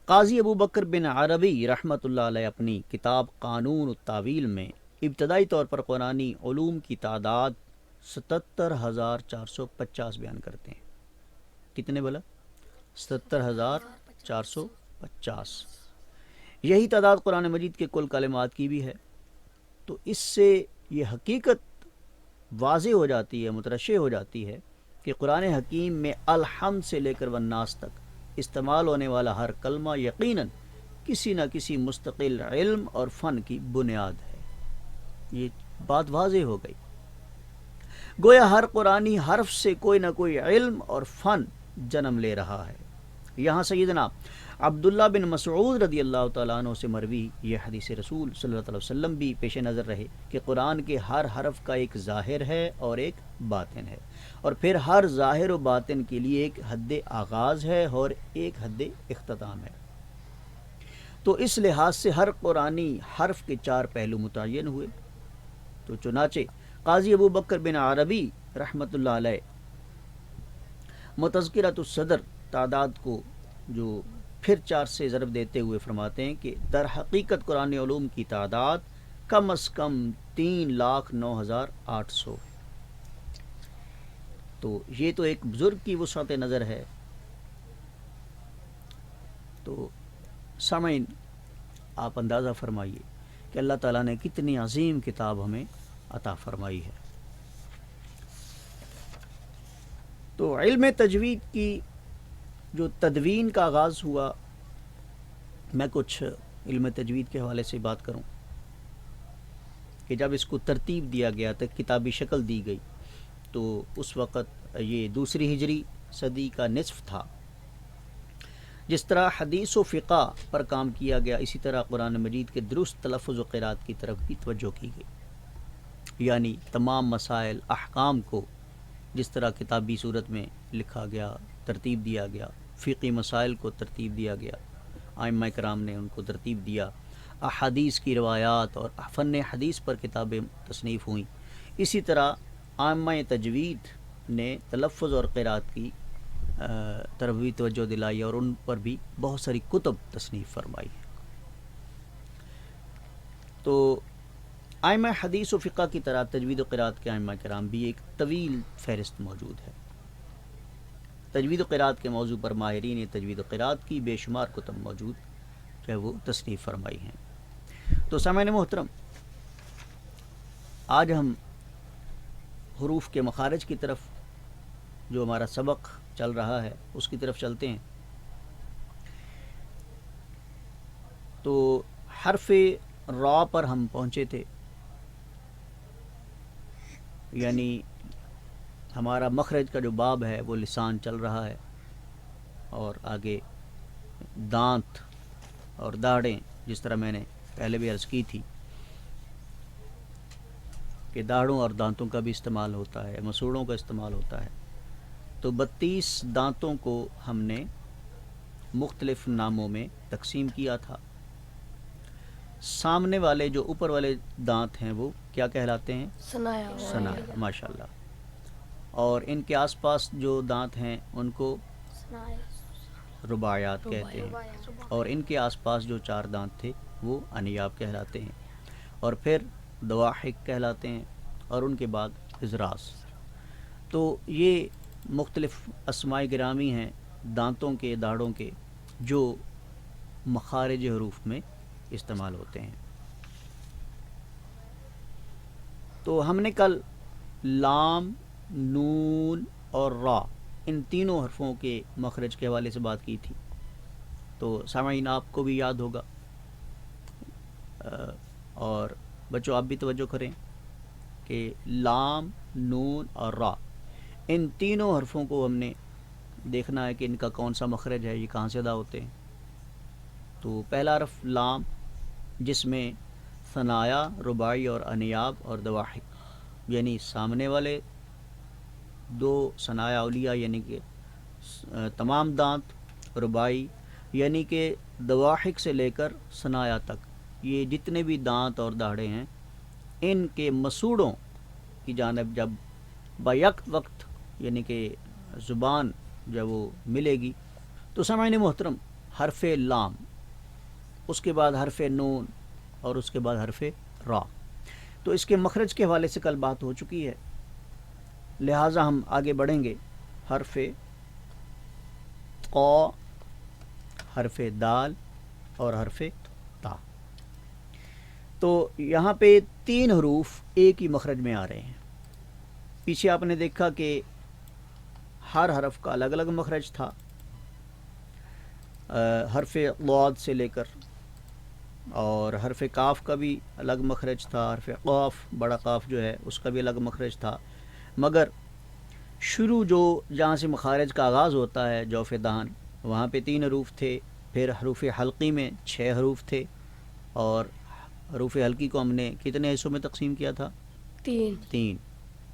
قاضی ابو بکر بن عربی رحمۃ اللہ علیہ اپنی کتاب قانون التاویل میں ابتدائی طور پر قرآنی علوم کی تعداد 77,450 بیان کرتے ہیں. کتنے بلا؟ 77,450. یہی تعداد قرآن مجید کے کل کلمات کی بھی ہے. تو اس سے یہ حقیقت واضح ہو جاتی ہے، مترشح ہو جاتی ہے کہ قرآن حکیم میں الحمد سے لے کر والناس تک استعمال ہونے والا ہر کلمہ یقیناً کسی نہ کسی مستقل علم اور فن کی بنیاد ہے. یہ بات واضح ہو گئی. گویا ہر قرآنی حرف سے کوئی نہ کوئی علم اور فن جنم لے رہا ہے. یہاں سیدنا عبداللہ بن مسعود رضی اللہ تعالیٰ عنہ سے مروی یہ حدیث رسول صلی اللہ علیہ وسلم بھی پیش نظر رہے کہ قرآن کے ہر حرف کا ایک ظاہر ہے اور ایک باطن ہے، اور پھر ہر ظاہر و باطن کے لیے ایک حد آغاز ہے اور ایک حد اختتام ہے. تو اس لحاظ سے ہر قرآنی حرف کے 4 پہلو متعین ہوئے. تو چنانچہ قاضی ابو بکر بن عربی رحمۃ اللہ علیہ متذکرۃ الصدر تعداد کو جو پھر 4 سے ضرب دیتے ہوئے فرماتے ہیں کہ در حقیقت قرآن علوم کی تعداد کم از کم 3,09,800. تو یہ تو ایک بزرگ کی وسعت نظر ہے. تو سامعین آپ اندازہ فرمائیے کہ اللہ تعالیٰ نے کتنی عظیم کتاب ہمیں عطا فرمائی ہے. تو علم تجوید کی جو تدوین کا آغاز ہوا، میں کچھ علم تجوید کے حوالے سے بات کروں کہ جب اس کو ترتیب دیا گیا تو کتابی شکل دی گئی، تو اس وقت یہ 2 ہجری صدی کا نصف تھا. جس طرح حدیث و فقہ پر کام کیا گیا، اسی طرح قرآن مجید کے درست تلفظ و قرات کی طرف بھی توجہ کی گئی. یعنی تمام مسائل، احکام کو جس طرح کتابی صورت میں لکھا گیا، ترتیب دیا گیا، فقی مسائل کو ترتیب دیا گیا، ائمہ کرام نے ان کو ترتیب دیا، احادیث کی روایات اور فن حدیث پر کتابیں تصنیف ہوئیں، اسی طرح ائمہ تجوید نے تلفظ اور قرات کی طرف بھی توجہ دلائی اور ان پر بھی بہت ساری کتب تصنیف فرمائی. تو ائمہ حدیث و فقہ کی طرح تجوید و قرات کے ائمہ کرام بھی ایک طویل فہرست موجود ہے. تجوید و قرات کے موضوع پر ماہرین تجوید و قرات کی بے شمار کتب موجود کہ وہ تصنیف فرمائی ہیں۔ تو سامعین محترم، آج ہم حروف کے مخارج کی طرف، جو ہمارا سبق چل رہا ہے اس کی طرف چلتے ہیں۔ تو حرف را پر ہم پہنچے تھے، یعنی ہمارا مخرج کا جو باب ہے وہ لسان چل رہا ہے، اور آگے دانت اور داڑیں، جس طرح میں نے پہلے بھی عرض کی تھی کہ داڑھوں اور دانتوں کا بھی استعمال ہوتا ہے، مسوڑوں کا استعمال ہوتا ہے۔ تو 32 دانتوں کو ہم نے مختلف ناموں میں تقسیم کیا تھا۔ سامنے والے جو اوپر والے دانت ہیں وہ کیا کہلاتے ہیں؟ ثنایا، ماشاء اللہ۔ اور ان کے آس پاس جو دانت ہیں ان کو رباعیات کہتے ہیں، اور ان کے آس پاس جو 4 دانت تھے وہ انیاب کہلاتے ہیں، اور پھر دواحک کہلاتے ہیں، اور ان کے بعد اضراس۔ تو یہ مختلف اسماء گرامی ہیں دانتوں کے، داڑھوں کے، جو مخارج حروف میں استعمال ہوتے ہیں۔ تو ہم نے کل لام، نون اور را، ان تینوں حرفوں کے مخرج کے حوالے سے بات کی تھی۔ تو سامعین آپ کو بھی یاد ہوگا، اور بچوں آپ بھی توجہ کریں کہ لام، نون اور را، ان تینوں حرفوں کو ہم نے دیکھنا ہے کہ ان کا کون سا مخرج ہے، یہ کہاں سے ادا ہوتے ہیں۔ تو پہلا حرف لام، جس میں ثنایا، رباعی اور انیاب اور دواحک، یعنی سامنے والے 2 ثنایا اولیہ یعنی کہ تمام دانت، رباعی یعنی کہ دواحک سے لے کر ثنایا تک، یہ جتنے بھی دانت اور داڑھیں ہیں، ان کے مسوڑوں کی جانب جب بیک وقت یعنی کہ زبان جب وہ ملے گی، تو سامعین محترم حرف لام، اس کے بعد حرف نون، اور اس کے بعد حرف را، تو اس کے مخرج کے حوالے سے کل بات ہو چکی ہے، لہٰذا ہم آگے بڑھیں گے۔ حرف قا، حرف دال اور حرف تا۔ تو یہاں پہ 3 حروف ایک ہی مخرج میں آ رہے ہیں۔ پیچھے آپ نے دیکھا کہ ہر حرف کا الگ الگ مخرج تھا، حرف ضاد سے لے کر، اور حرف کاف کا بھی الگ مخرج تھا، حرف قاف، بڑا قاف جو ہے اس کا بھی الگ مخرج تھا، مگر شروع جو جہاں سے مخارج کا آغاز ہوتا ہے، جوف دہن، وہاں پہ 3 حروف تھے۔ پھر حروف حلقی میں 6 حروف تھے، اور حروف حلقی کو ہم نے کتنے حصوں میں تقسیم کیا تھا؟ 3،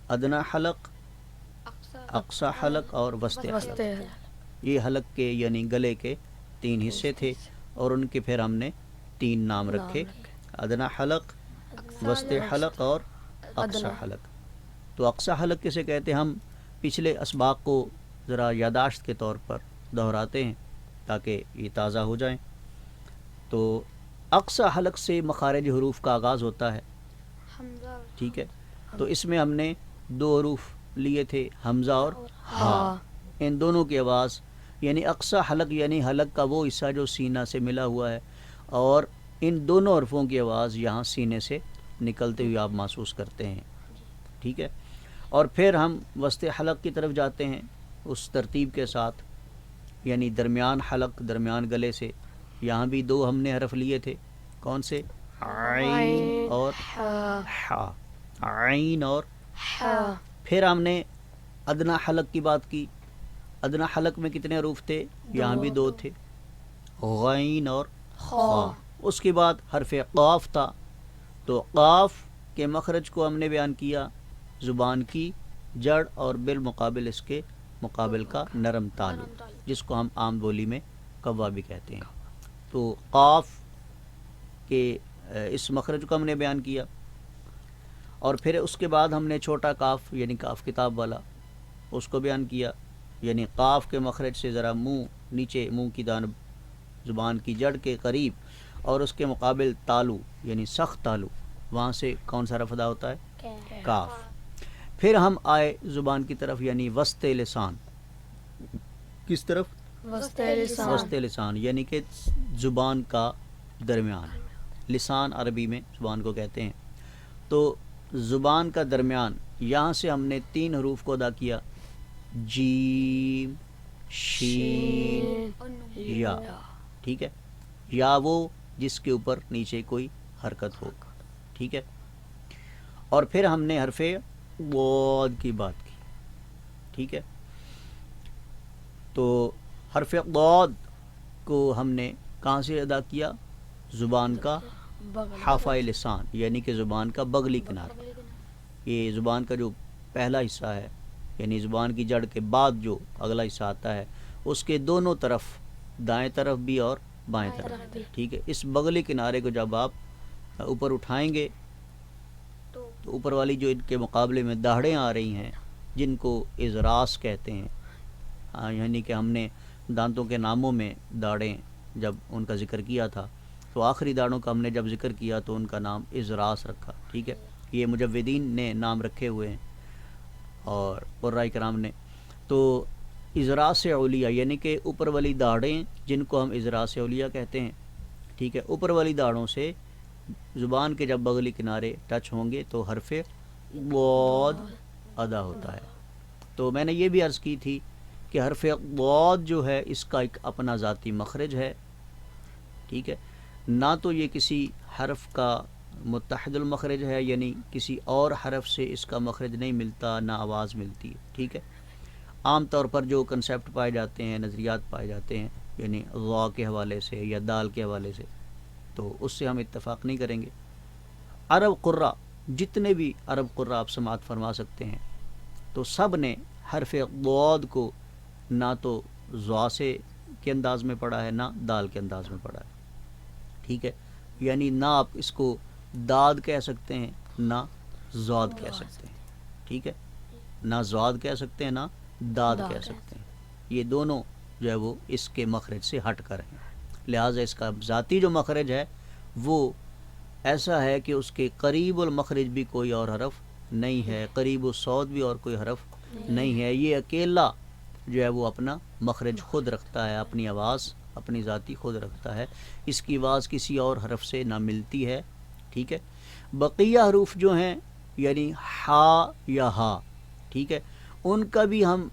ادنا حلق، اقصی حلق اور وسط حلق۔ یہ حلق کے یعنی گلے کے 3 حصے تھے، اور ان کے پھر ہم نے 3 نام رکھے، ادنا حلق، وسط حلق اور اقصی حلق۔ تو اقصی حلق کسے کہتے ہیں؟ ہم پچھلے اسباق کو ذرا یاداشت کے طور پر دہراتے ہیں تاکہ یہ تازہ ہو جائیں۔ تو اقصی حلق سے مخارج حروف کا آغاز ہوتا ہے، ٹھیک ہے؟ تو اس میں ہم نے 2 حروف لیے تھے، حمزہ اور ہا۔ ان دونوں کی آواز یعنی اقصی حلق یعنی حلق کا وہ حصہ جو سینہ سے ملا ہوا ہے، اور ان دونوں حرفوں کی آواز یہاں سینے سے نکلتے ہوئے آپ محسوس کرتے ہیں، ٹھیک ہے؟ اور پھر ہم وسط حلق کی طرف جاتے ہیں اس ترتیب کے ساتھ، یعنی درمیان حلق، درمیان گلے سے، یہاں بھی 2 ہم نے حرف لیے تھے، کون سے؟ عین اور حا، عین اور حا۔ پھر ہم نے ادنا حلق کی بات کی، ادنا حلق میں کتنے حروف تھے؟ یہاں بھی 2 تھے، غین اور خا۔ اس کے بعد حرف قاف تھا، تو قاف کے مخرج کو ہم نے بیان کیا، زبان کی جڑ اور بالمقابل اس کے مقابل کا نرم تالو، جس کو ہم عام بولی میں قوا بھی کہتے ہیں۔ تو قاف کے اس مخرج کو ہم نے بیان کیا، اور پھر اس کے بعد ہم نے چھوٹا کاف یعنی کاف کتاب والا اس کو بیان کیا، یعنی قاف کے مخرج سے ذرا منہ نیچے، منہ کی جانب، زبان کی جڑ کے قریب، اور اس کے مقابل تالو یعنی سخت تالو، وہاں سے کون سا حرف ادا ہوتا ہے؟ کاف۔ پھر ہم آئے زبان کی طرف یعنی وسط لسان۔ کس طرف؟ وسط لسان، یعنی کہ زبان کا درمیان. لسان عربی میں زبان کو کہتے ہیں. تو زبان کا درمیان، یہاں سے ہم نے 3 حروف کو ادا کیا، جیم، شین، یا. ٹھیک ہے، یا وہ جس کے اوپر نیچے کوئی حرکت ہو. ٹھیک ہے، اور پھر ہم نے حرف ضاد کی بات کی. ٹھیک ہے، تو حرف ضاد کو ہم نے کہاں سے ادا کیا؟ زبان کا حافظ لسان، یعنی کہ زبان کا بغلی کنارہ. یہ زبان کا جو پہلا حصہ ہے، یعنی زبان کی جڑ کے بعد جو اگلا حصہ آتا ہے، اس کے دونوں طرف، دائیں طرف بھی اور بائیں طرف بھی. ٹھیک ہے، اس بغلی کنارے کو جب آپ اوپر اٹھائیں گے تو اوپر والی جو ان کے مقابلے میں داڑھیں آ رہی ہیں، جن کو اضراس کہتے ہیں، یعنی کہ ہم نے دانتوں کے ناموں میں داڑھیں جب ان کا ذکر کیا تھا، تو آخری داڑھوں کا ہم نے جب ذکر کیا تو ان کا نام اضراس رکھا. ٹھیک ہے، یہ مجودین نے نام رکھے ہوئے ہیں اور قراء کرام نے. تو اضراس علیہ یعنی کہ اوپر والی داڑھیں جن کو ہم اضراس علیہ کہتے ہیں. ٹھیک ہے، اوپر والی داڑھوں سے زبان کے جب بغلی کنارے ٹچ ہوں گے تو حرف ضاد ادا ہوتا ہے. تو میں نے یہ بھی عرض کی تھی کہ حرف ضاد جو ہے اس کا ایک اپنا ذاتی مخرج ہے. ٹھیک ہے، نہ تو یہ کسی حرف کا متحد المخرج ہے، یعنی کسی اور حرف سے اس کا مخرج نہیں ملتا، نہ آواز ملتی ہے. ٹھیک ہے، عام طور پر جو کنسیپٹ پائے جاتے ہیں، نظریات پائے جاتے ہیں، یعنی غا کے حوالے سے یا دال کے حوالے سے، تو اس سے ہم اتفاق نہیں کریں گے. عرب قراء، جتنے بھی عرب قراء آپ سماعت فرما سکتے ہیں، تو سب نے حرف ضاد کو نہ تو ضا سے کے انداز میں پڑھا ہے، نہ دال کے انداز میں پڑھا ہے. ٹھیک ہے، یعنی نہ آپ اس کو داد کہہ سکتے ہیں، نہ ضاد کہہ سکتے ہیں. ٹھیک ہے، نہ ضاد کہہ سکتے ہیں، نہ داد کہہ سکتے ہیں. یہ دونوں جو ہے وہ اس کے مخرج سے ہٹ کر ہیں. لہٰذا اس کا ذاتی جو مخرج ہے وہ ایسا ہے کہ اس کے قریب المخرج بھی کوئی اور حرف نہیں ہے، قریب الصوت بھی اور کوئی حرف نہیں ہے. یہ اکیلا جو ہے وہ اپنا مخرج خود رکھتا ہے، اپنی آواز اپنی ذاتی خود رکھتا ہے. اس کی آواز کسی اور حرف سے نہ ملتی ہے. ٹھیک ہے، بقیہ حروف جو ہیں یعنی ہا یا ہا، ٹھیک ہے، ان کا بھی ہم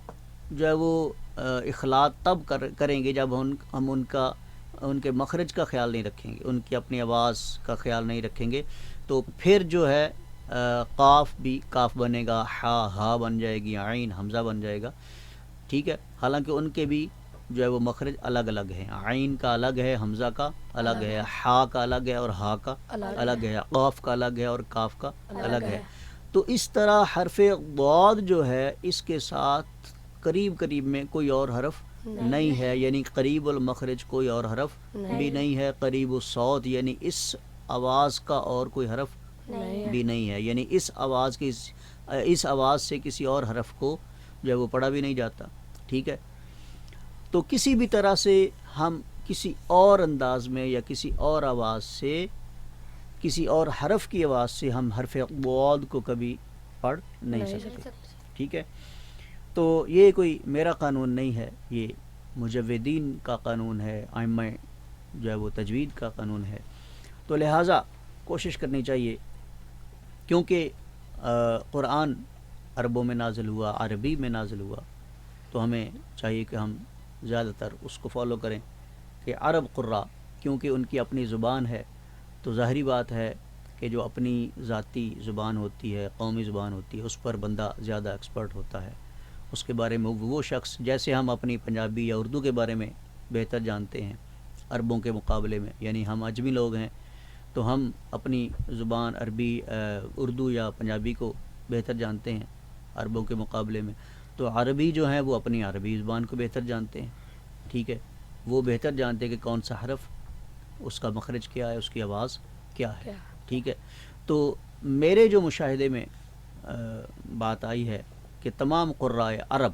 جو ہے وہ اخلاط تب کریں گے جب ہم ان کے مخرج کا خیال نہیں رکھیں گے، ان کی اپنی آواز کا خیال نہیں رکھیں گے. تو پھر جو ہے قاف بھی کاف بنے گا، ہا بن جائے گی، عین حمزہ بن جائے گا. ٹھیک ہے، حالانکہ ان کے بھی جو ہے وہ مخرج الگ الگ ہیں. عین کا الگ ہے، حمزہ کا الگ ہے، ہا کا الگ ہے اور ہا کا الگ ہے، قاف کا الگ ہے اور کاف کا الگ ہے. تو اس طرح حرف ضاد جو ہے اس کے ساتھ قریب قریب میں کوئی اور حرف نہیں ہے، یعنی قریب المخرج کوئی اور حرف بھی نہیں ہے، قریب الصوت یعنی اس آواز کا اور کوئی حرف بھی نہیں ہے، یعنی اس آواز سے کسی اور حرف کو جو ہے وہ پڑھا بھی نہیں جاتا. ٹھیک ہے، تو کسی بھی طرح سے ہم کسی اور انداز میں یا کسی اور آواز سے، کسی اور حرف کی آواز سے ہم حرف ضاد کو کبھی پڑھ نہیں سکتے. ٹھیک ہے، تو یہ کوئی میرا قانون نہیں ہے، یہ مجودین کا قانون ہے، ائمہ جو ہے وہ تجوید کا قانون ہے. تو لہٰذا کوشش کرنی چاہیے، کیونکہ قرآن عربوں میں نازل ہوا، عربی میں نازل ہوا، تو ہمیں چاہیے کہ ہم زیادہ تر اس کو فالو کریں کہ عرب قراء، کیونکہ ان کی اپنی زبان ہے، تو ظاہری بات ہے کہ جو اپنی ذاتی زبان ہوتی ہے، قومی زبان ہوتی ہے، اس پر بندہ زیادہ ایکسپرٹ ہوتا ہے. اس کے بارے میں وہ شخص، جیسے ہم اپنی پنجابی یا اردو کے بارے میں بہتر جانتے ہیں عربوں کے مقابلے میں، یعنی ہم اجمی لوگ ہیں تو ہم اپنی زبان عربی اردو یا پنجابی کو بہتر جانتے ہیں عربوں کے مقابلے میں. تو عربی جو ہیں وہ اپنی عربی زبان کو بہتر جانتے ہیں. ٹھیک ہے، وہ بہتر جانتے ہیں کہ کون سا حرف، اس کا مخرج کیا ہے، اس کی آواز کیا ہے. ٹھیک ہے، تو میرے جو مشاہدے میں بات آئی ہے کہ تمام قراء عرب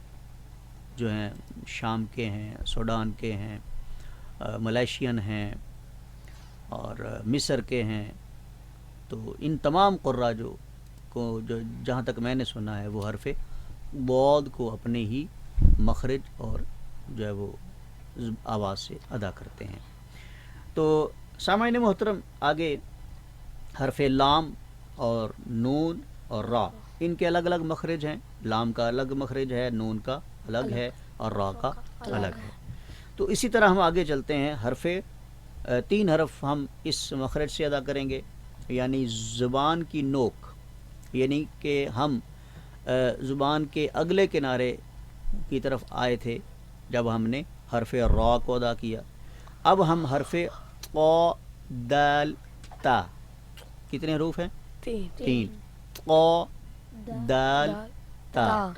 جو ہیں، شام کے ہیں، سوڈان کے ہیں، ملیشین ہیں اور مصر کے ہیں، تو ان تمام قراء جو جہاں تک میں نے سنا ہے وہ حرف ضاد کو اپنے ہی مخرج اور جو ہے وہ آواز سے ادا کرتے ہیں. تو سامعین محترم، آگے حرف لام اور نون اور را، ان کے الگ الگ مخرج ہیں. لام کا الگ مخرج ہے، نون کا الگ ہے اور را کا الگ ہے. تو اسی طرح ہم آگے چلتے ہیں. تین حرف ہم اس مخرج سے ادا کریں گے، یعنی زبان کی نوک، یعنی کہ ہم زبان کے اگلے کنارے کی طرف آئے تھے جب ہم نے حرف را کو ادا کیا. اب ہم حرف قا دال تا، کتنے حروف ہیں؟ تین. قا دال تا،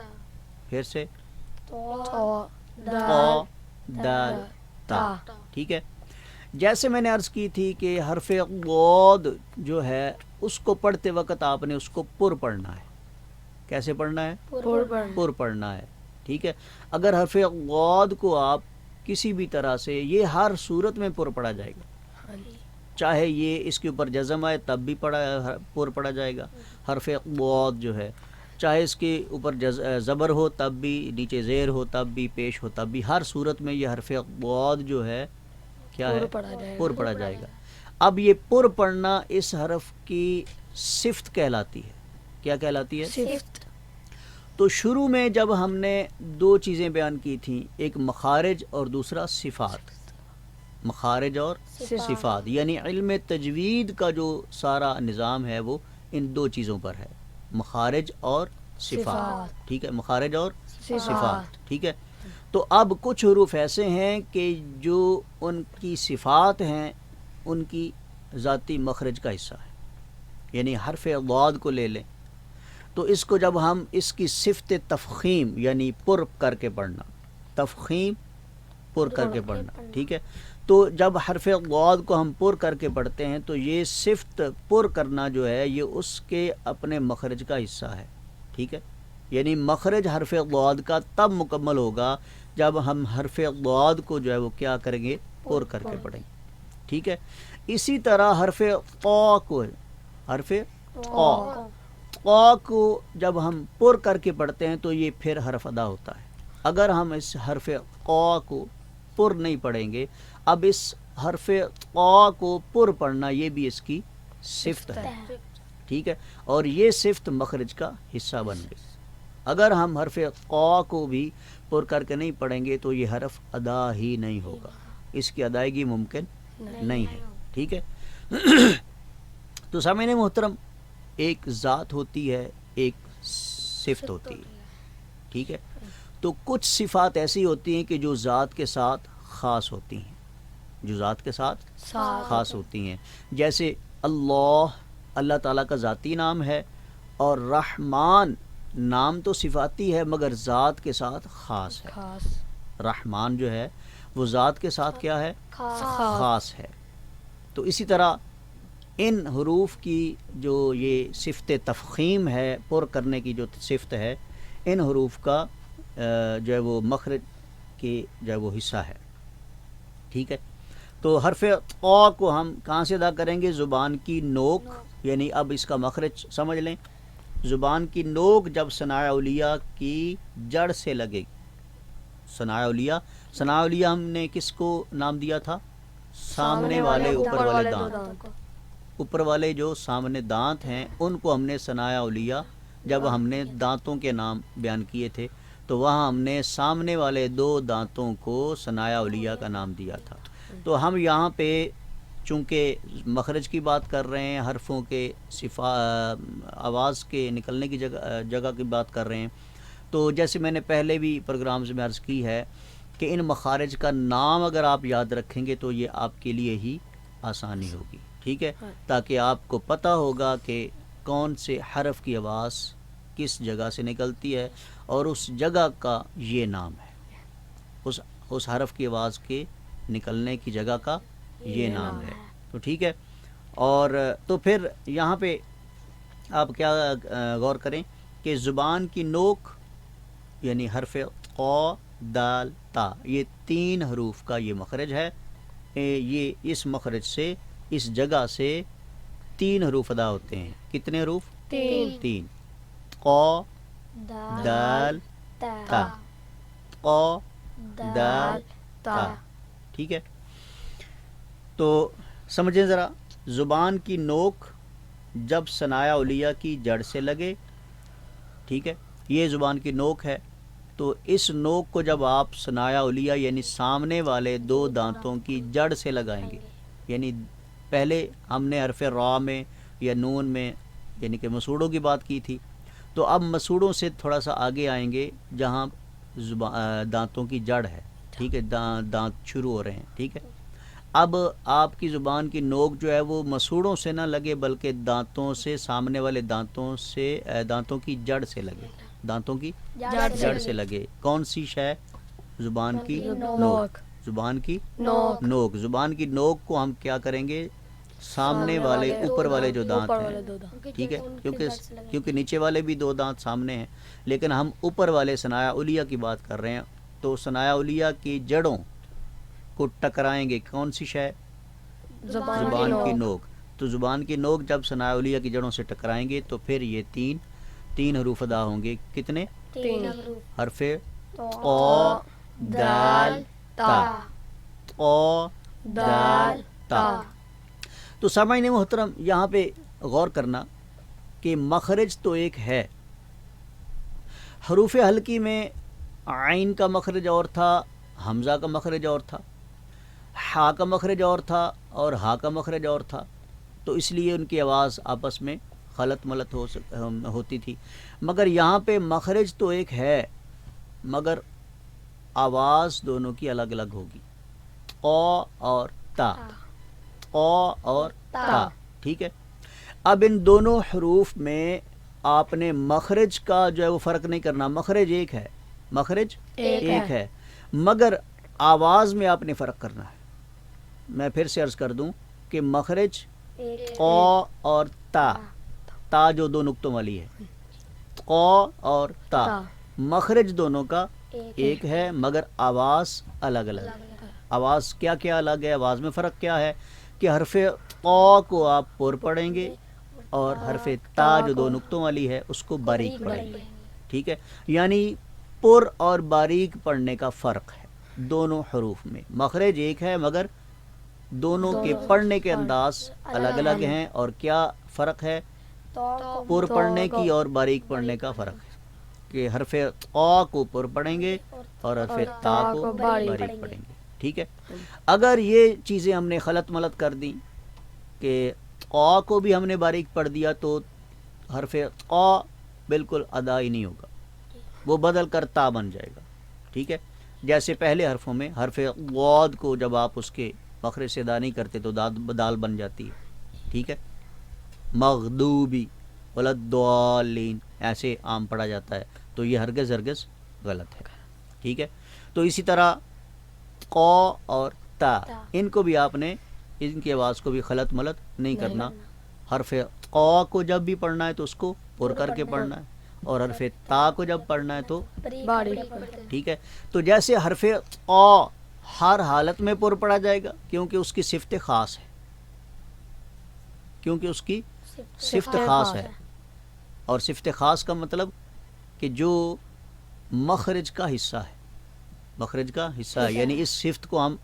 پھر سے قا دال تا. ٹھیک ہے. جیسے میں نے عرض کی تھی کہ حرف غود جو ہے اس کو پڑھتے وقت آپ نے اس کو پر پڑھنا ہے. کیسے پڑھنا ہے؟ پر پڑھنا ہے. ٹھیک ہے. اگر حرف غود کو آپ کسی بھی طرح سے، یہ ہر صورت میں پر پڑھا جائے گا، چاہے یہ اس کے اوپر جزم آئے تب بھی پر پڑھا جائے گا. حرف غود جو ہے چاہے اس کے اوپر زبر ہو تب بھی، نیچے زیر ہو تب بھی، پیش ہو تب بھی، ہر صورت میں یہ حرف غود جو ہے کیا ہے؟ پر پڑھا جائے گا. اب یہ پر پڑھنا اس حرف کی صفت کہلاتی ہے. کیا کہلاتی ہے؟ صفت. تو شروع میں جب ہم نے دو چیزیں بیان کی تھیں، ایک مخارج اور دوسرا صفات. مخارج اور صفات، یعنی علم تجوید کا جو سارا نظام ہے وہ ان دو چیزوں پر ہے، مخارج اور صفات. ٹھیک ہے، مخارج اور صفات. ٹھیک ہے. تو اب کچھ حروف ایسے ہیں کہ جو ان کی صفات ہیں ان کی ذاتی مخرج کا حصہ ہے. یعنی حرف ضاد کو لے لیں تو اس کو جب ہم اس کی صفت تفخیم یعنی پر کر کے پڑھنا، تفخیم پر کر کے پڑھنا. ٹھیک ہے. تو جب حرف ضاد کو ہم پر کر کے پڑھتے ہیں تو یہ صفت پر کرنا جو ہے یہ اس کے اپنے مخرج کا حصہ ہے. ٹھیک ہے. یعنی مخرج حرف ضاد کا تب مکمل ہوگا جب ہم حرف ضاد کو جو ہے وہ کیا کریں گے؟ پر کر کے پڑھیں گے. ٹھیک ہے. اسی طرح حرف قا کو، حرف قا، قا کو جب ہم پر کر کے پڑھتے ہیں تو یہ پھر حرف ادا ہوتا ہے. اگر ہم اس حرف قا کو پر نہیں پڑھیں گے، اب اس حرف قا کو پر پڑھنا یہ بھی اس کی صفت ہے. ٹھیک ہے. اور یہ صفت مخرج کا حصہ بن گئی. اگر ہم حرف قا کو بھی پر کر کے نہیں پڑھیں گے تو یہ حرف ادا ہی نہیں ہوگا، اس کی ادائیگی ممکن نہیں ہے. ٹھیک ہے. تو سامعین محترم، ایک ذات ہوتی ہے، ایک صفت ہوتی ہے. ٹھیک ہے. تو کچھ صفات ایسی ہوتی ہیں کہ جو ذات کے ساتھ خاص ہوتی ہیں، جو ذات کے ساتھ خاص ہوتی ہیں. جیسے اللہ تعالیٰ کا ذاتی نام ہے، اور رحمان نام تو صفاتی ہے مگر ذات کے ساتھ خاص ہے. رحمان جو ہے وہ ذات کے ساتھ کیا ہے؟ خاص ہے. تو اسی طرح ان حروف کی جو یہ صفت تفخیم ہے، پر کرنے کی جو صفت ہے، ان حروف کا جو ہے وہ مخرج کی جو ہے وہ حصہ ہے. ٹھیک ہے. تو حرف قا کو ہم کہاں سے ادا کریں گے؟ زبان کی نوک، یعنی اب اس کا مخرج سمجھ لیں. زبان کی نوک جب ثناء اولیاء کی جڑ سے لگے گی. ثناء اولیاء ہم نے کس کو نام دیا تھا؟ سامنے والے اوپر والے دانت. اوپر والے جو سامنے دانت ہیں ان کو ہم نے ثناء اولیاء، جب ہم نے دانتوں کے نام بیان کیے تھے تو وہاں ہم نے سامنے والے دو دانتوں کو ثناء اولیاء کا نام دیا تھا. تو ہم یہاں پہ چونکہ مخرج کی بات کر رہے ہیں، حرفوں کے آواز کے نکلنے کی جگہ کی بات کر رہے ہیں، تو جیسے میں نے پہلے بھی پروگرامز میں عرض کی ہے کہ ان مخارج کا نام اگر آپ یاد رکھیں گے تو یہ آپ کے لیے ہی آسانی ہوگی. ٹھیک ہے. تاکہ آپ کو پتہ ہوگا کہ کون سے حرف کی آواز کس جگہ سے نکلتی ہے اور اس جگہ کا یہ نام ہے، اس حرف کی آواز کے نکلنے کی جگہ کا یہ نام ہے. تو ٹھیک ہے. اور تو پھر یہاں پہ آپ کیا غور کریں کہ زبان کی نوک یعنی حرف قا دال تا، یہ تین حروف کا یہ مخرج ہے. یہ اس مخرج سے، اس جگہ سے تین حروف ادا ہوتے ہیں. کتنے حروف؟ تین. قا دال تا، قا دال تا. ٹھیک ہے. تو سمجھیں ذرا، زبان کی نوک جب ثنایا علیہ کی جڑ سے لگے، ٹھیک ہے، یہ زبان کی نوک ہے، تو اس نوک کو جب آپ ثنایا علیہ یعنی سامنے والے دو دانتوں کی جڑ سے لگائیں گے، یعنی پہلے ہم نے حرف را میں یا نون میں یعنی کہ مسوڑوں کی بات کی تھی، تو اب مسوڑوں سے تھوڑا سا آگے آئیں گے جہاں دانتوں کی جڑ ہے، ٹھیک ہے، دانت شروع ہو رہے ہیں، ٹھیک ہے۔ اب آپ کی زبان کی نوک جو ہے وہ مسوڑوں سے نہ لگے بلکہ دانتوں سے، سامنے والے دانتوں سے، دانتوں کی جڑ سے لگے، دانتوں کی جڑ سے لگے۔ کون سی شے؟ زبان کی نوک، زبان کی نوک، زبان کی نوک کو ہم کیا کریں گے؟ سامنے والے اوپر والے جو دانت ہیں، ٹھیک ہے، کیونکہ نیچے والے بھی دو دانت سامنے ہیں، لیکن ہم اوپر والے ثنایا علیہ کی بات کر رہے ہیں، تو ثنایا علیہ کی جڑوں کو ٹکرائیں گے۔ کون سی شے؟ زبان کی نوک۔ تو زبان کی نوک جب ثنایا علیہ کی جڑوں سے ٹکرائیں گے تو پھر یہ تین حروف ادا ہوں گے۔ کتنے؟ حرف قا، دال، تا، قا، دال، تا۔ تو سامعین محترم، یہاں پہ غور کرنا کہ مخرج تو ایک ہے، حروف حلقی میں عین کا مخرج اور تھا، حمزہ کا مخرج اور تھا، ہا کا مخرج اور تھا، اور ہا کا مخرج اور تھا، تو اس لیے ان کی آواز آپس میں خلط ملط ہوتی تھی۔ مگر یہاں پہ مخرج تو ایک ہے مگر آواز دونوں کی الگ الگ ہوگی، قا اور تا، قا اور تا، ٹھیک ہے۔ اب ان دونوں حروف میں آپ نے مخرج کا جو ہے وہ فرق نہیں کرنا، مخرج ایک ہے، مخرج ایک ہے، مگر آواز میں آپ نے فرق کرنا ہے۔ میں پھر سے عرض کر دوں کہ مخرج قا اور تا، تا جو دو نقطوں والی ہے، قا اور تا، مخرج دونوں کا ایک ہے مگر آواز الگ الگ ہے۔ آواز کیا کیا الگ ہے؟ آواز میں فرق کیا ہے کہ حرف قا کو آپ پر پڑھیں گے اور حرف تا جو دو نقطوں والی ہے اس کو باریک پڑھیں گے، ٹھیک ہے۔ یعنی پر اور باریک پڑھنے کا فرق ہے دونوں حروف میں، مخرج ایک ہے مگر دونوں کے پڑھنے کے انداز الگ الگ ہیں۔ اور کیا فرق ہے؟ پر پڑھنے کی اور باریک پڑھنے کا فرق ہے کہ حرف قا کو پر پڑھیں گے اور حرف تا کو باریک پڑھیں گے، ٹھیک ہے۔ اگر یہ چیزیں ہم نے خلط ملط کر دیں کہ قا کو بھی ہم نے باریک پڑھ دیا تو حرف قا بالکل ادا ہی نہیں ہوگا، وہ بدل کر تا بن جائے گا، ٹھیک ہے۔ جیسے پہلے حرفوں میں حرف غاد کو جب آپ اس کے مخرج سے ادا نہیں کرتے تو دال بن جاتی ہے، ٹھیک ہے۔ مغدوبی ولدالین ایسے عام پڑھا جاتا ہے، تو یہ ہرگز غلط ہے، ٹھیک ہے۔ تو اسی طرح قا اور تا، ان کو بھی آپ نے ان کی آواز کو بھی خلط ملط نہیں کرنا۔ حرف قا کو جب بھی پڑھنا ہے تو اس کو پر کر کے پڑھنا ہے، اور حرف تا کو جب پڑھنا ہے تو باریک، ٹھیک ہے۔ تو جیسے حرف قا ہر حالت میں پر پڑھا جائے گا کیونکہ اس کی صفت خاص ہے، کیونکہ اس کی صفت خاص ہے، اور صفت خاص کا مطلب کہ جو مخرج کا حصہ ہے، مخرج کا حصہ ہے، یعنی اس صفت کو ہم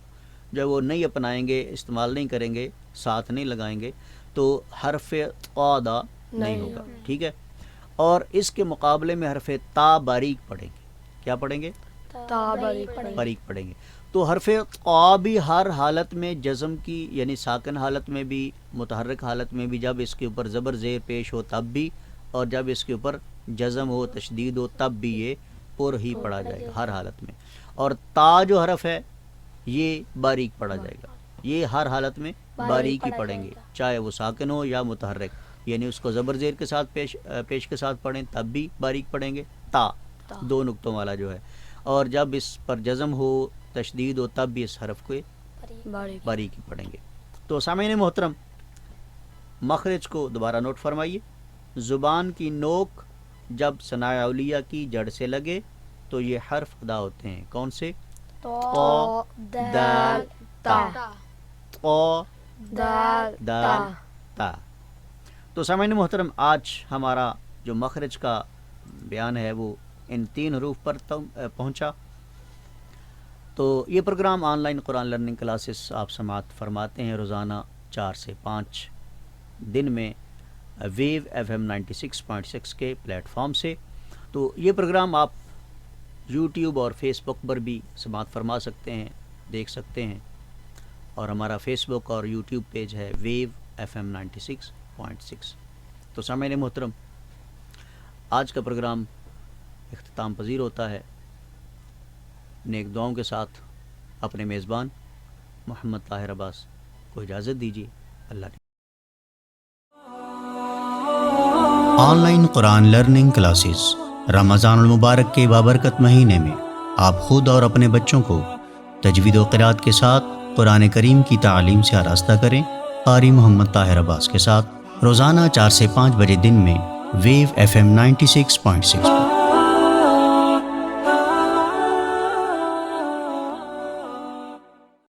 جو وہ نہیں اپنائیں گے، استعمال نہیں کریں گے، ساتھ نہیں لگائیں گے تو حرف قا ادا نہیں ہوگا، ٹھیک ہے۔ اور اس کے مقابلے میں حرف تا باریک پڑھیں گے، کیا پڑھیں گے؟ تا باریک پڑھیں گے۔ تو حرف قا بھی ہر حالت میں جزم کی یعنی ساکن حالت میں بھی، متحرک حالت میں بھی، جب اس کے اوپر زبر زیر پیش ہو تب بھی، اور جب اس کے اوپر جزم ہو، تشدید ہو، تب بھی یہ پر ہی پڑھا جائے گا ہر حالت میں۔ اور تا جو حرف ہے یہ باریک پڑھا جائے گا، یہ ہر حالت میں باریک ہی پڑھیں گے، چاہے وہ ساکن ہو یا متحرک، یعنی اس کو زبر زیر کے ساتھ پیش کے ساتھ پڑھیں تب بھی باریک پڑھیں گے، تا دو نقطوں والا جو ہے، اور جب اس پر جزم ہو، تشدید ہو، تب بھی اس حرف کو باریک ہی پڑھیں گے۔ تو سامعین محترم، مخرج کو دوبارہ نوٹ فرمائیے۔ زبان کی نوک جب ثنایا علیہ کی جڑ سے لگے تو یہ حرف ادا ہوتے ہیں، کون سے؟ قا، دال، تا، قا، دال، تا۔ تو سامعین محترم، آج ہمارا جو مخرج کا بیان ہے وہ ان تین حروف پر پہنچا۔ تو یہ programme online Quran learning classes آپ سماعت فرماتے ہیں روزانہ 4 سے 5 دن میں ویو FM 96.6 کے پلیٹ فارم سے۔ تو یہ پروگرام آپ یوٹیوب اور فیس بک پر بھی سماعت فرما سکتے ہیں، دیکھ سکتے ہیں، اور ہمارا فیس بک اور یوٹیوب پیج ہے ویو FM 96.6۔ تو سامعین محترم، آج کا پروگرام اختتام پذیر ہوتا ہے۔ نیک دعاؤں کے ساتھ اپنے میزبان محمد طاہر عباس کو اجازت دیجیے۔ اللہ نے online Quran learning classes رمضان المبارک کے بابرکت مہینے میں آپ خود اور اپنے بچوں کو تجوید و قرات کے ساتھ قرآن کریم کی تعلیم سے آراستہ کریں۔ قاری محمد طاہر عباس کے ساتھ روزانہ 4 سے 5 بجے دن میں ویو FM 96.6